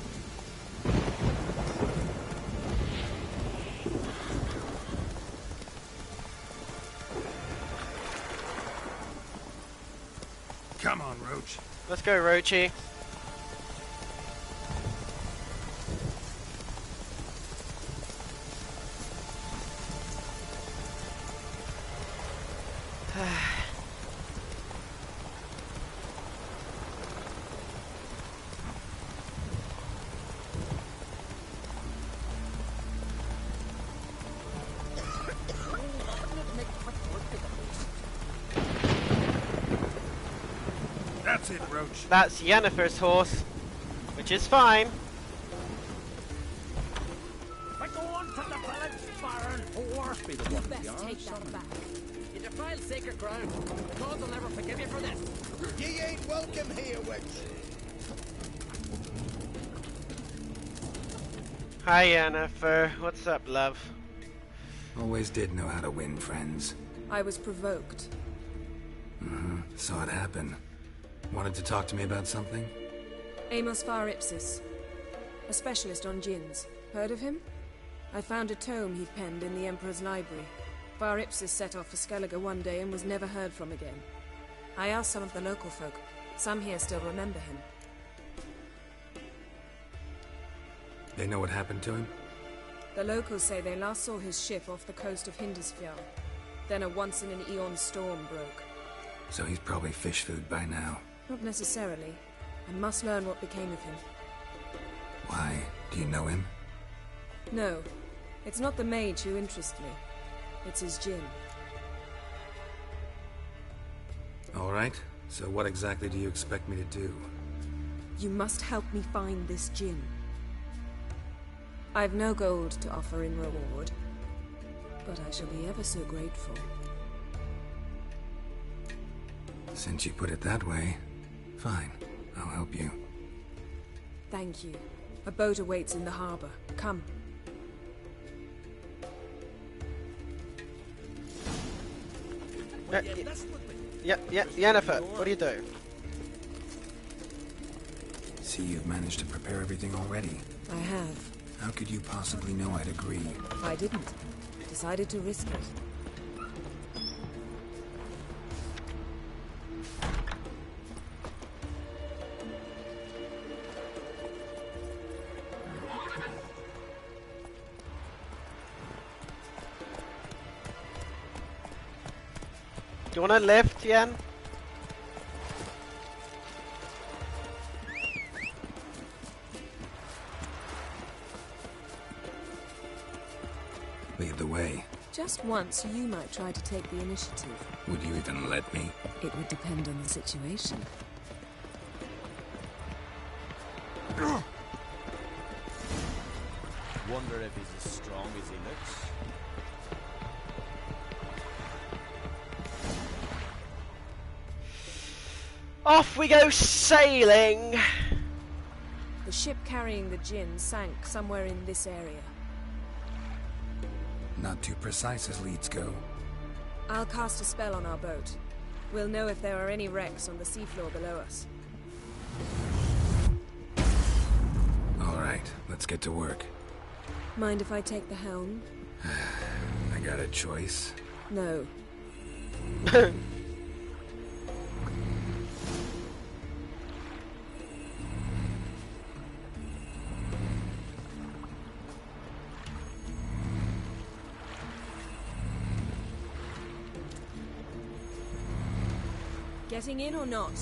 Come on, Roach. Let's go, Roachy. That's it, Roach. That's Yennefer's horse, which is fine. But go on to the village, Baron, or be the one best take that back. You defile sacred ground. The gods will never forgive you for this. Ye ain't welcome here, witch. Hi, Yennefer. What's up, love? Always did know how to win friends. I was provoked. Saw it happen. Wanted to talk to me about something? Amos Far Ipsis, a specialist on djinns. Heard of him? I found a tome he'd penned in the Emperor's library. Far Ipsis set off for Skellige one day and was never heard from again. I asked some of the local folk. Some here still remember him. They know what happened to him? The locals say they last saw his ship off the coast of Hindisfjall. Then a once-in-an-eon storm broke. So he's probably fish food by now. Not necessarily. I must learn what became of him. Why? Do you know him? No. It's not the mage who interests me. It's his djinn. Alright. So what exactly do you expect me to do? You must help me find this djinn. I've no gold to offer in reward, but I shall be ever so grateful. Since you put it that way, fine. I'll help you. Thank you. A boat awaits in the harbor. Come. Yennefer, what are you doing? See, you've managed to prepare everything already. I have. How could you possibly know I'd agree? I didn't. Decided to risk it. Do you want to lift, Yen? Lead the way. Just once, you might try to take the initiative. Would you even let me? It would depend on the situation. Wonder if he's as strong as he looks. Off we go sailing! The ship carrying the djinn sank somewhere in this area. Not too precise as leads go. I'll cast a spell on our boat. We'll know if there are any wrecks on the seafloor below us. Alright, let's get to work. Mind if I take the helm? I got a choice. No. Getting in or not?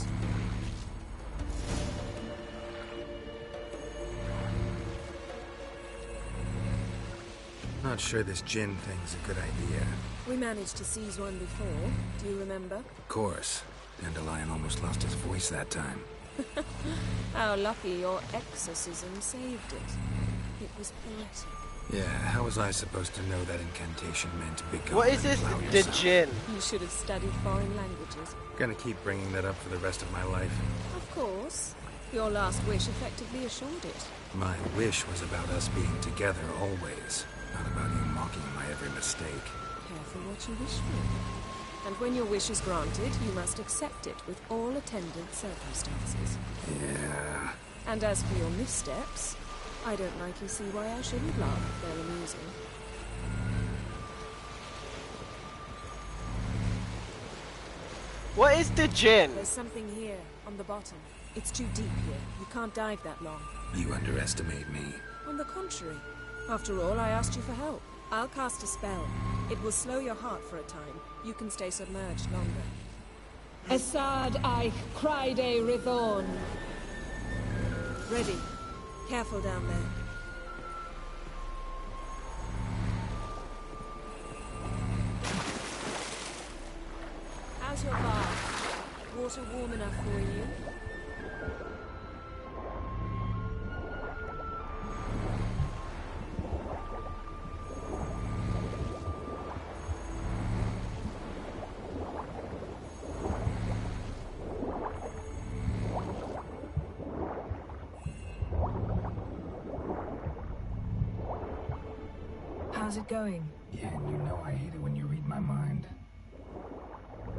Not sure this Jinn thing's a good idea. We managed to seize one before. Do you remember? Of course. Dandelion almost lost his voice that time. How lucky your exorcism saved it. It was poetic. Yeah, how was I supposed to know that incantation meant become... What is this? The Jinn. You should have studied foreign languages. Gonna keep bringing that up for the rest of my life. Of course. Your last wish effectively assured it. My wish was about us being together always, not about you mocking my every mistake. Careful what you wish for. And when your wish is granted, you must accept it with all attendant circumstances. Yeah. And as for your missteps, I don't rightly see why I shouldn't laugh if they're amusing. What is the Jinn? There's something here, on the bottom. It's too deep here. You can't dive that long. You underestimate me. On the contrary. After all, I asked you for help. I'll cast a spell. It will slow your heart for a time. You can stay submerged longer. Esad Eich Cryde Rithorn. Ready. Careful down there. How's your bath? Water warm enough for you? How's it going? Yeah, and you know I hate it when you read my mind.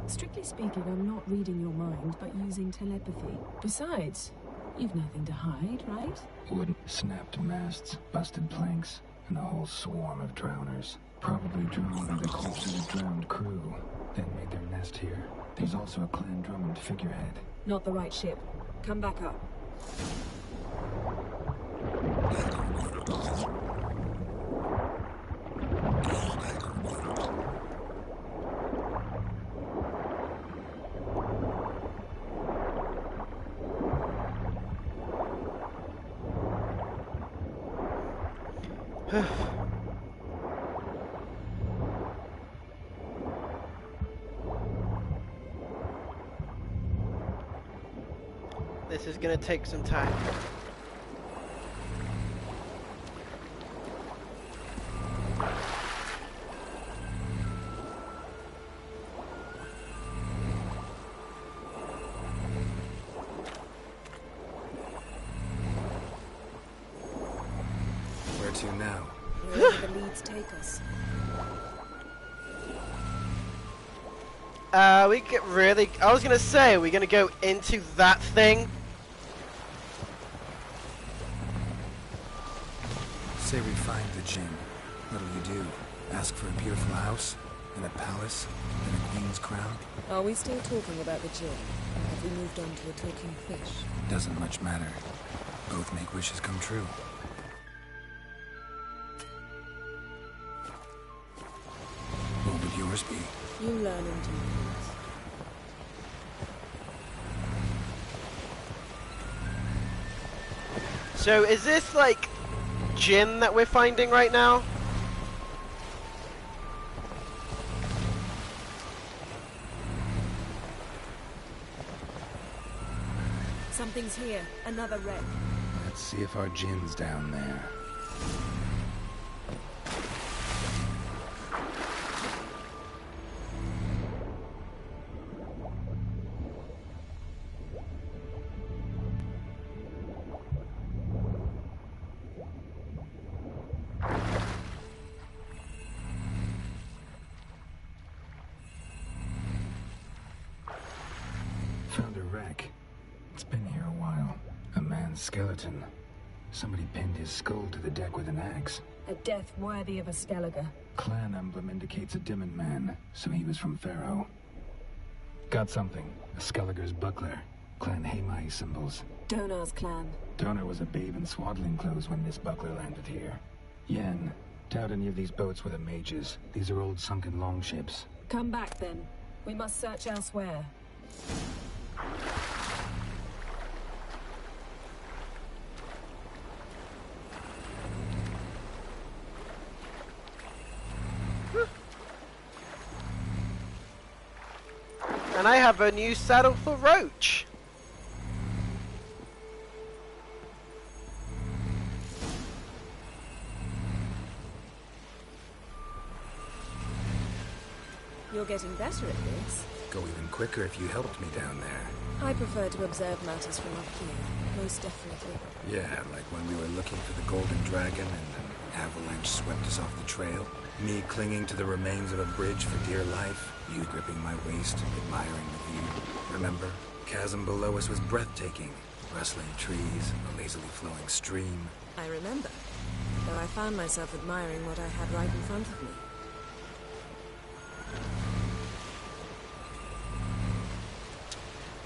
Strictly speaking, I'm not reading your mind, but using telepathy. Besides, you've nothing to hide, right? Wood, snapped masts, busted planks, and a whole swarm of drowners. Probably drawn by the corpses of drowned crew, then made their nest here. There's also a Clan Drummond figurehead. Not the right ship. Come back up. This is gonna take some time. Where to now? Wherever the leads take us. We get really... I was gonna say, we're gonna go into that thing. Say we find the Jinn. What'll you do? Ask for a beautiful house? And a palace? And a queen's crown? Are we still talking about the Jinn? Or have we moved on to a talking fish? Doesn't much matter. Both make wishes come true. What would yours be? You learn in due course. So is this like Jinn that we're finding right now? Something's here. Another wreck. Let's see if our Jinn's down there. Found a wreck. It's been here a while. A man's skeleton. Somebody pinned his skull to the deck with an axe. A death worthy of a Skellige. Clan emblem indicates a Dimon man, so he was from Pharaoh. Got something. A Skellige's buckler. Clan Hamai symbols. Donar's clan. Donar was a babe in swaddling clothes when this buckler landed here. Yen, doubt any of these boats were the mages. These are old sunken longships. Come back then. We must search elsewhere. And I have a new saddle for Roach. You're getting better at this. Go even quicker if you helped me down there. I prefer to observe matters from up here, most definitely. Yeah, like when we were looking for the Golden Dragon and an avalanche swept us off the trail. Me clinging to the remains of a bridge for dear life. You gripping my waist, admiring the view. Remember? Chasm below us was breathtaking. Rustling trees, a lazily flowing stream. I remember, though I found myself admiring what I had right in front of me.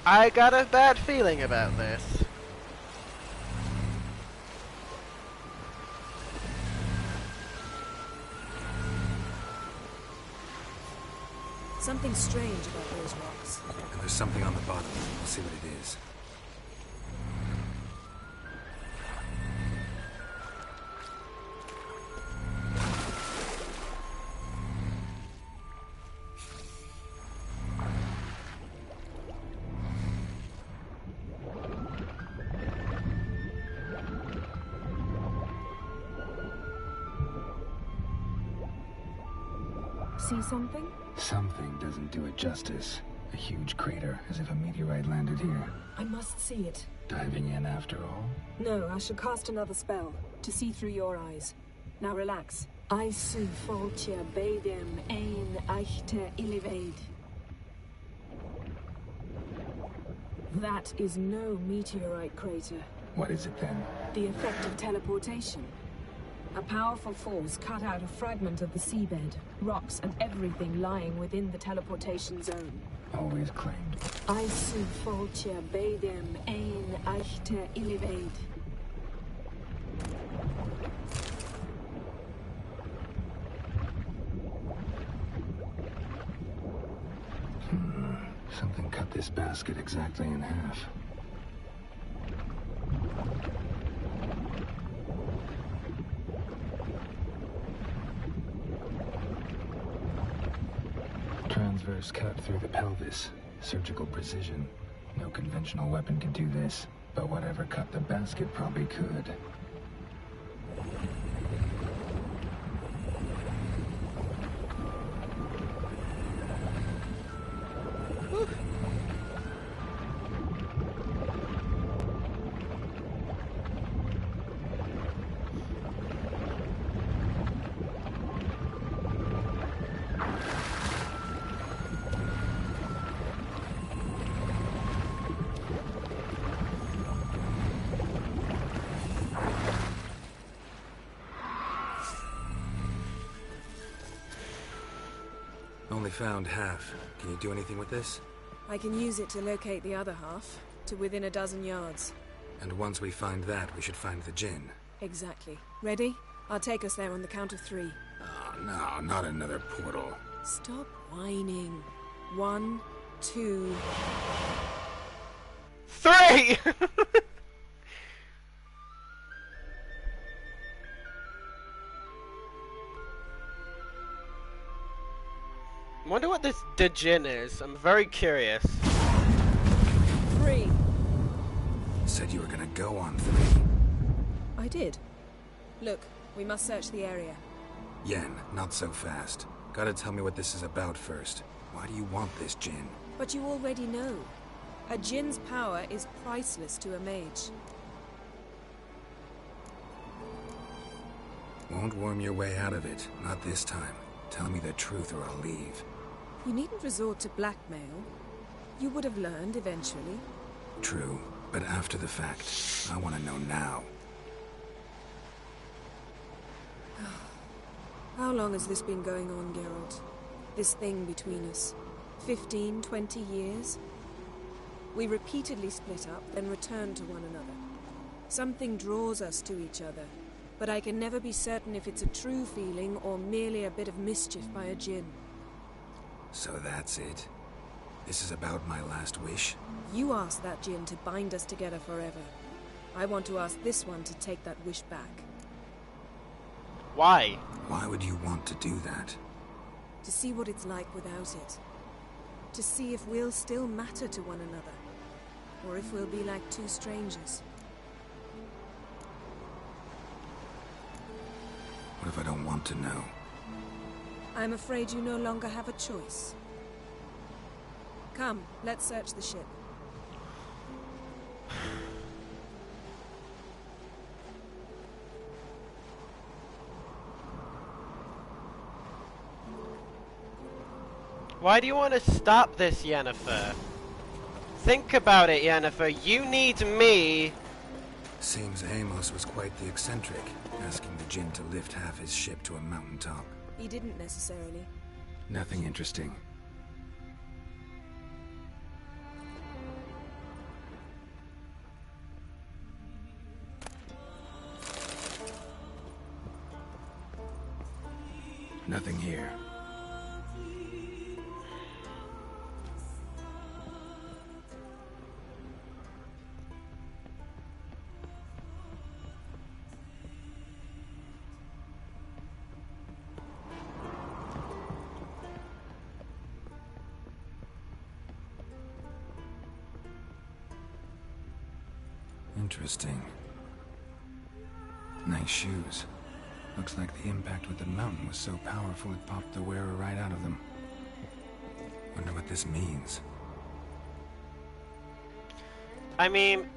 I got a bad feeling about this. Something strange about those rocks. And there's something on the bottom. We'll see what it is. See something? Something doesn't do it justice. A huge crater, as if a meteorite landed here. I must see it. Diving in after all? No, I shall cast another spell, to see through your eyes. Now relax. Aisu foltia beidem ein eichte ilivaid. That is no meteorite crater. What is it then? The effect of teleportation. A powerful force cut out a fragment of the seabed, rocks and everything lying within the teleportation zone. Always claimed. Aisu foltia beidem ein eichte ilivaid. Something cut this basket exactly in half. Transverse cut through the pelvis. Surgical precision. No conventional weapon can do this, but whatever cut the basket probably could. Only found half. Can you do anything with this? I can use it to locate the other half, to within a dozen yards. And once we find that, we should find the Jinn. Exactly. Ready? I'll take us there on the count of 3. Oh, no, not another portal. Stop whining. 1, 2... 3! I wonder what this Djinn is. I'm very curious. 3. Said you were gonna go on 3. I did. Look, we must search the area. Yen, not so fast. Gotta tell me what this is about first. Why do you want this Jinn? But you already know. A Jinn's power is priceless to a mage. Won't worm your way out of it. Not this time. Tell me the truth or I'll leave. You needn't resort to blackmail. You would have learned eventually. True, but after the fact. I want to know now. How long has this been going on, Geralt? This thing between us? 15, 20 years? We repeatedly split up, then returned to one another. Something draws us to each other, but I can never be certain if it's a true feeling or merely a bit of mischief by a Jinn. So that's it? This is about my last wish? You asked that Jinn to bind us together forever. I want to ask this one to take that wish back. Why? Why would you want to do that? To see what it's like without it. To see if we'll still matter to one another, or if we'll be like two strangers. What if I don't want to know? I'm afraid you no longer have a choice. Come, let's search the ship. Why do you want to stop this, Yennefer? Think about it, Yennefer. You need me. Seems Amos was quite the eccentric, asking the Jinn to lift half his ship to a mountaintop. He didn't necessarily. Nothing interesting. Nothing here. Interesting. Nice shoes. Looks like the impact with the mountain was so powerful it popped the wearer right out of them. Wonder what this means. I mean...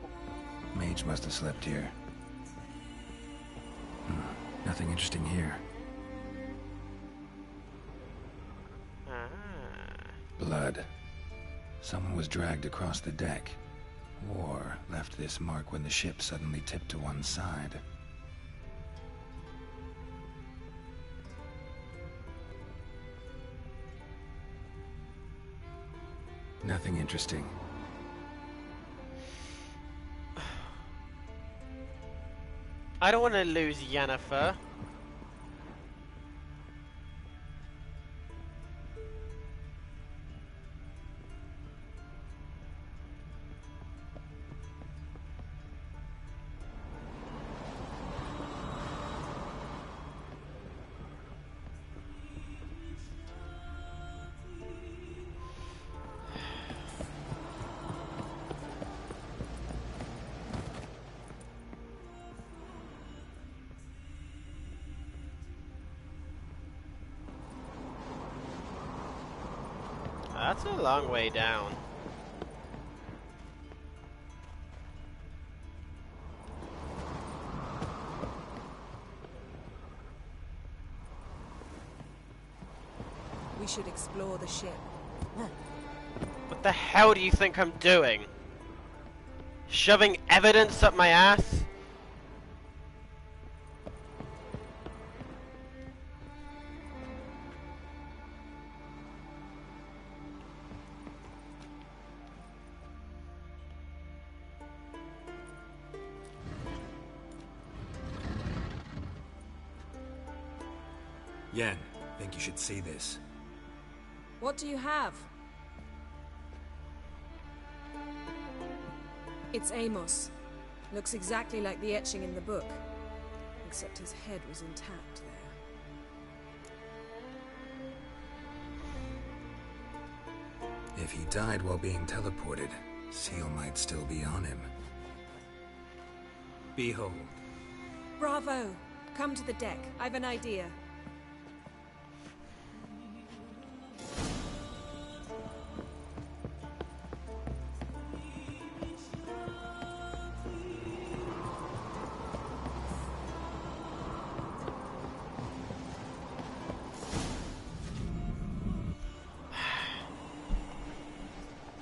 Mage must have slept here. Nothing interesting here. Blood. Someone was dragged across the deck. Or left this mark when the ship suddenly tipped to one side. Nothing interesting. I don't want to lose Yennefer. That's a long way down. We should explore the ship. What the hell do you think I'm doing? Shoving evidence up my ass? Yen, think you should see this. What do you have? It's Amos. Looks exactly like the etching in the book. Except his head was intact there. If he died while being teleported, Seal might still be on him. Behold. Bravo! Come to the deck. I've an idea.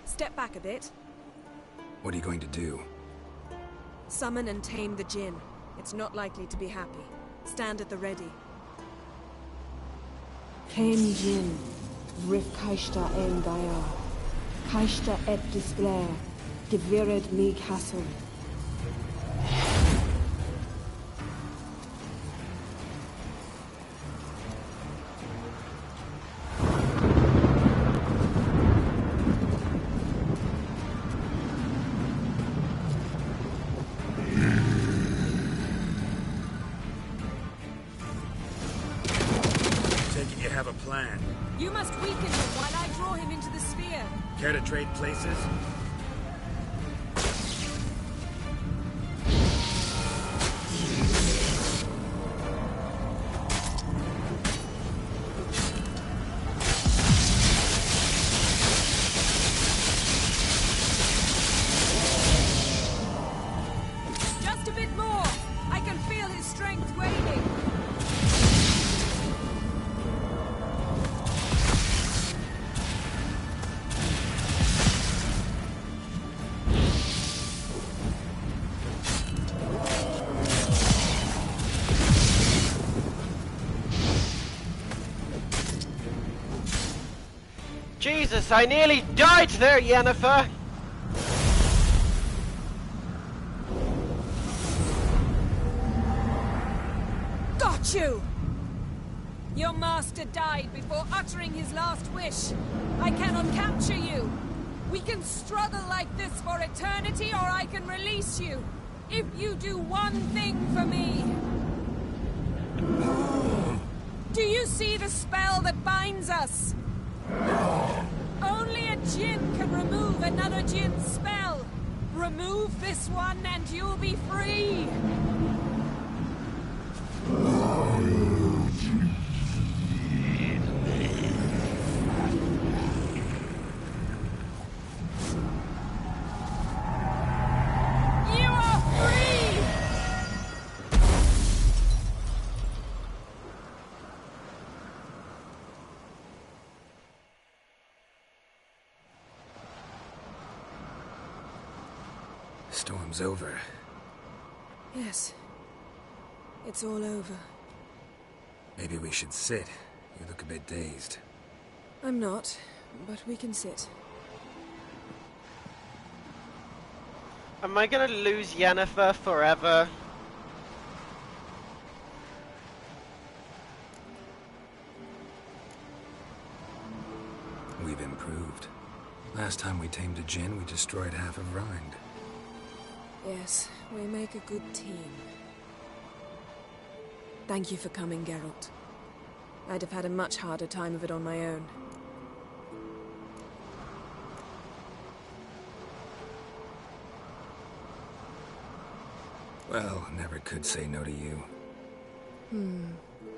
Step back a bit. What are you going to do? Summon and tame the Jinn. It's not likely to be happy. Stand at the ready. Tame Jinn, Rif Kaishta en Gaia, Kaishta et Displair, Gevired mi Castle. Take it you have a plan. You must weaken him while I draw him into the sphere. Care to trade places? Just a bit more! I can feel his strength waning! Jesus, I nearly died there, Yennefer! Got you! Your master died before uttering his last wish. I cannot capture you. We can struggle like this for eternity, or I can release you. If you do one thing for me. Do you see the spell that binds us? Only a djinn can remove another djinn's spell. Remove this one and you'll be free. You are free! Storm's over. Yes. It's all over. Maybe we should sit. You look a bit dazed. I'm not, but we can sit. Am I gonna lose Yennefer forever? We've improved. Last time we tamed a djinn, we destroyed half of Rind. Yes, we make a good team. Thank you for coming, Geralt. I'd have had a much harder time of it on my own. Well, never could say no to you.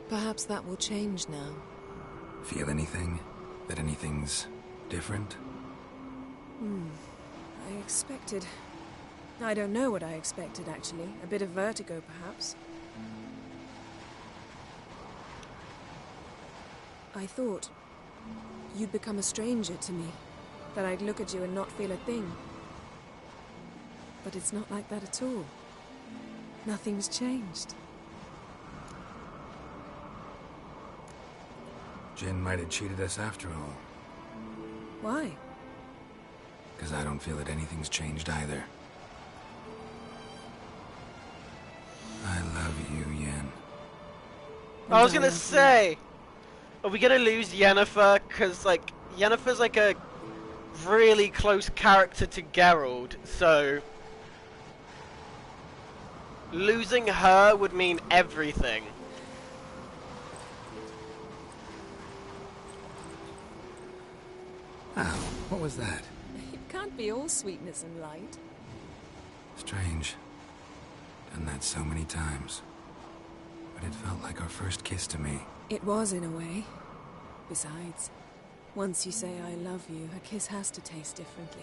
Perhaps that will change now. Feel anything? That anything's different? I expected... I don't know what I expected, actually. A bit of vertigo, perhaps. I thought you'd become a stranger to me. That I'd look at you and not feel a thing. But it's not like that at all. Nothing's changed. Jinn might have cheated us after all. Why? Because I don't feel that anything's changed either. I love you, Yen. I was gonna say, are we gonna lose Yennefer? Cause like, Yennefer's like a really close character to Geralt, so losing her would mean everything. Ow, what was that? It can't be all sweetness and light. Strange. Done that so many times. But it felt like our first kiss to me. It was, in a way. Besides, once you say I love you, a kiss has to taste differently.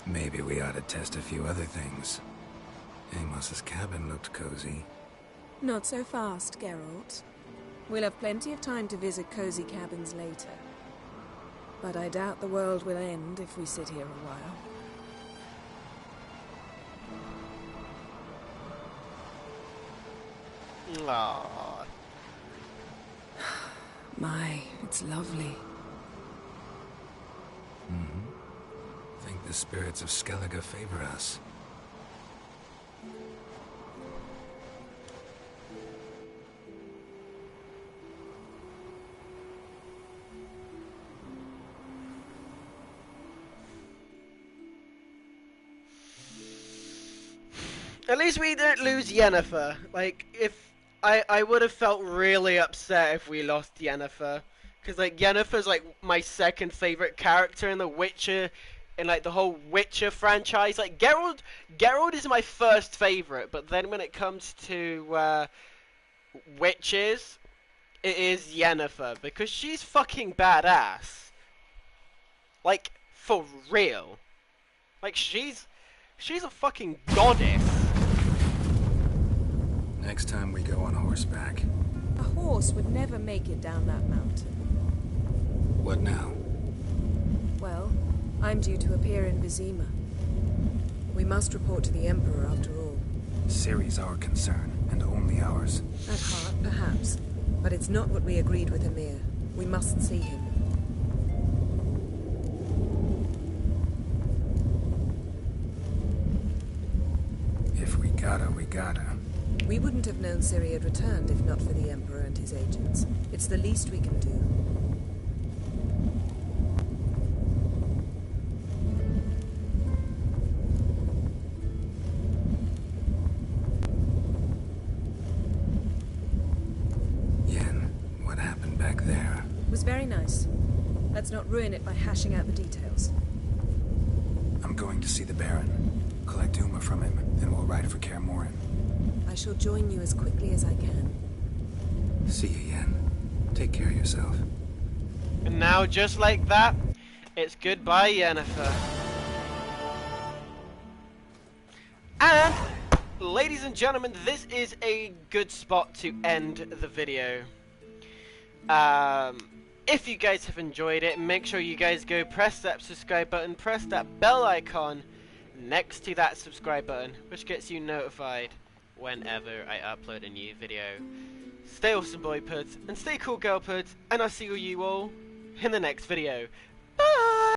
Maybe we ought to test a few other things. Amos's cabin looked cozy. Not so fast, Geralt. We'll have plenty of time to visit cozy cabins later. But I doubt the world will end if we sit here a while. Aww. My, it's lovely. Think the spirits of Skellige favor us. At least we didn't lose Yennefer. Like, if I would have felt really upset if we lost Yennefer. Because, like, Yennefer's, like, my second favorite character in The Witcher, in, like, the whole Witcher franchise. Like, Geralt is my first favorite, but then when it comes to, witches, it is Yennefer, because she's fucking badass. Like, for real. Like, she's a fucking goddess. Next time we go on horseback. A horse would never make it down that mountain. What now? Well, I'm due to appear in Vizima. We must report to the Emperor after all. Ciri's our concern, and only ours. At heart, perhaps. But it's not what we agreed with Emir. We must see him. If we gotta, we gotta. We wouldn't have known Ciri had returned if not for the Emperor and his agents. It's the least we can do. Yen, what happened back there? It was very nice. Let's not ruin it by hashing out the details. I'm going to see the Baron, collect Uma from him, and we'll ride for Kaer Morhen. I shall join you as quickly as I can. See you, Yen. Take care of yourself. And now, just like that, it's goodbye, Yennefer. And, ladies and gentlemen, this is a good spot to end the video. If you guys have enjoyed it, make sure you guys go press that subscribe button, press that bell icon next to that subscribe button, which gets you notified whenever I upload a new video. Stay awesome, boy puds, and stay cool, girl puds, and I'll see you all in the next video.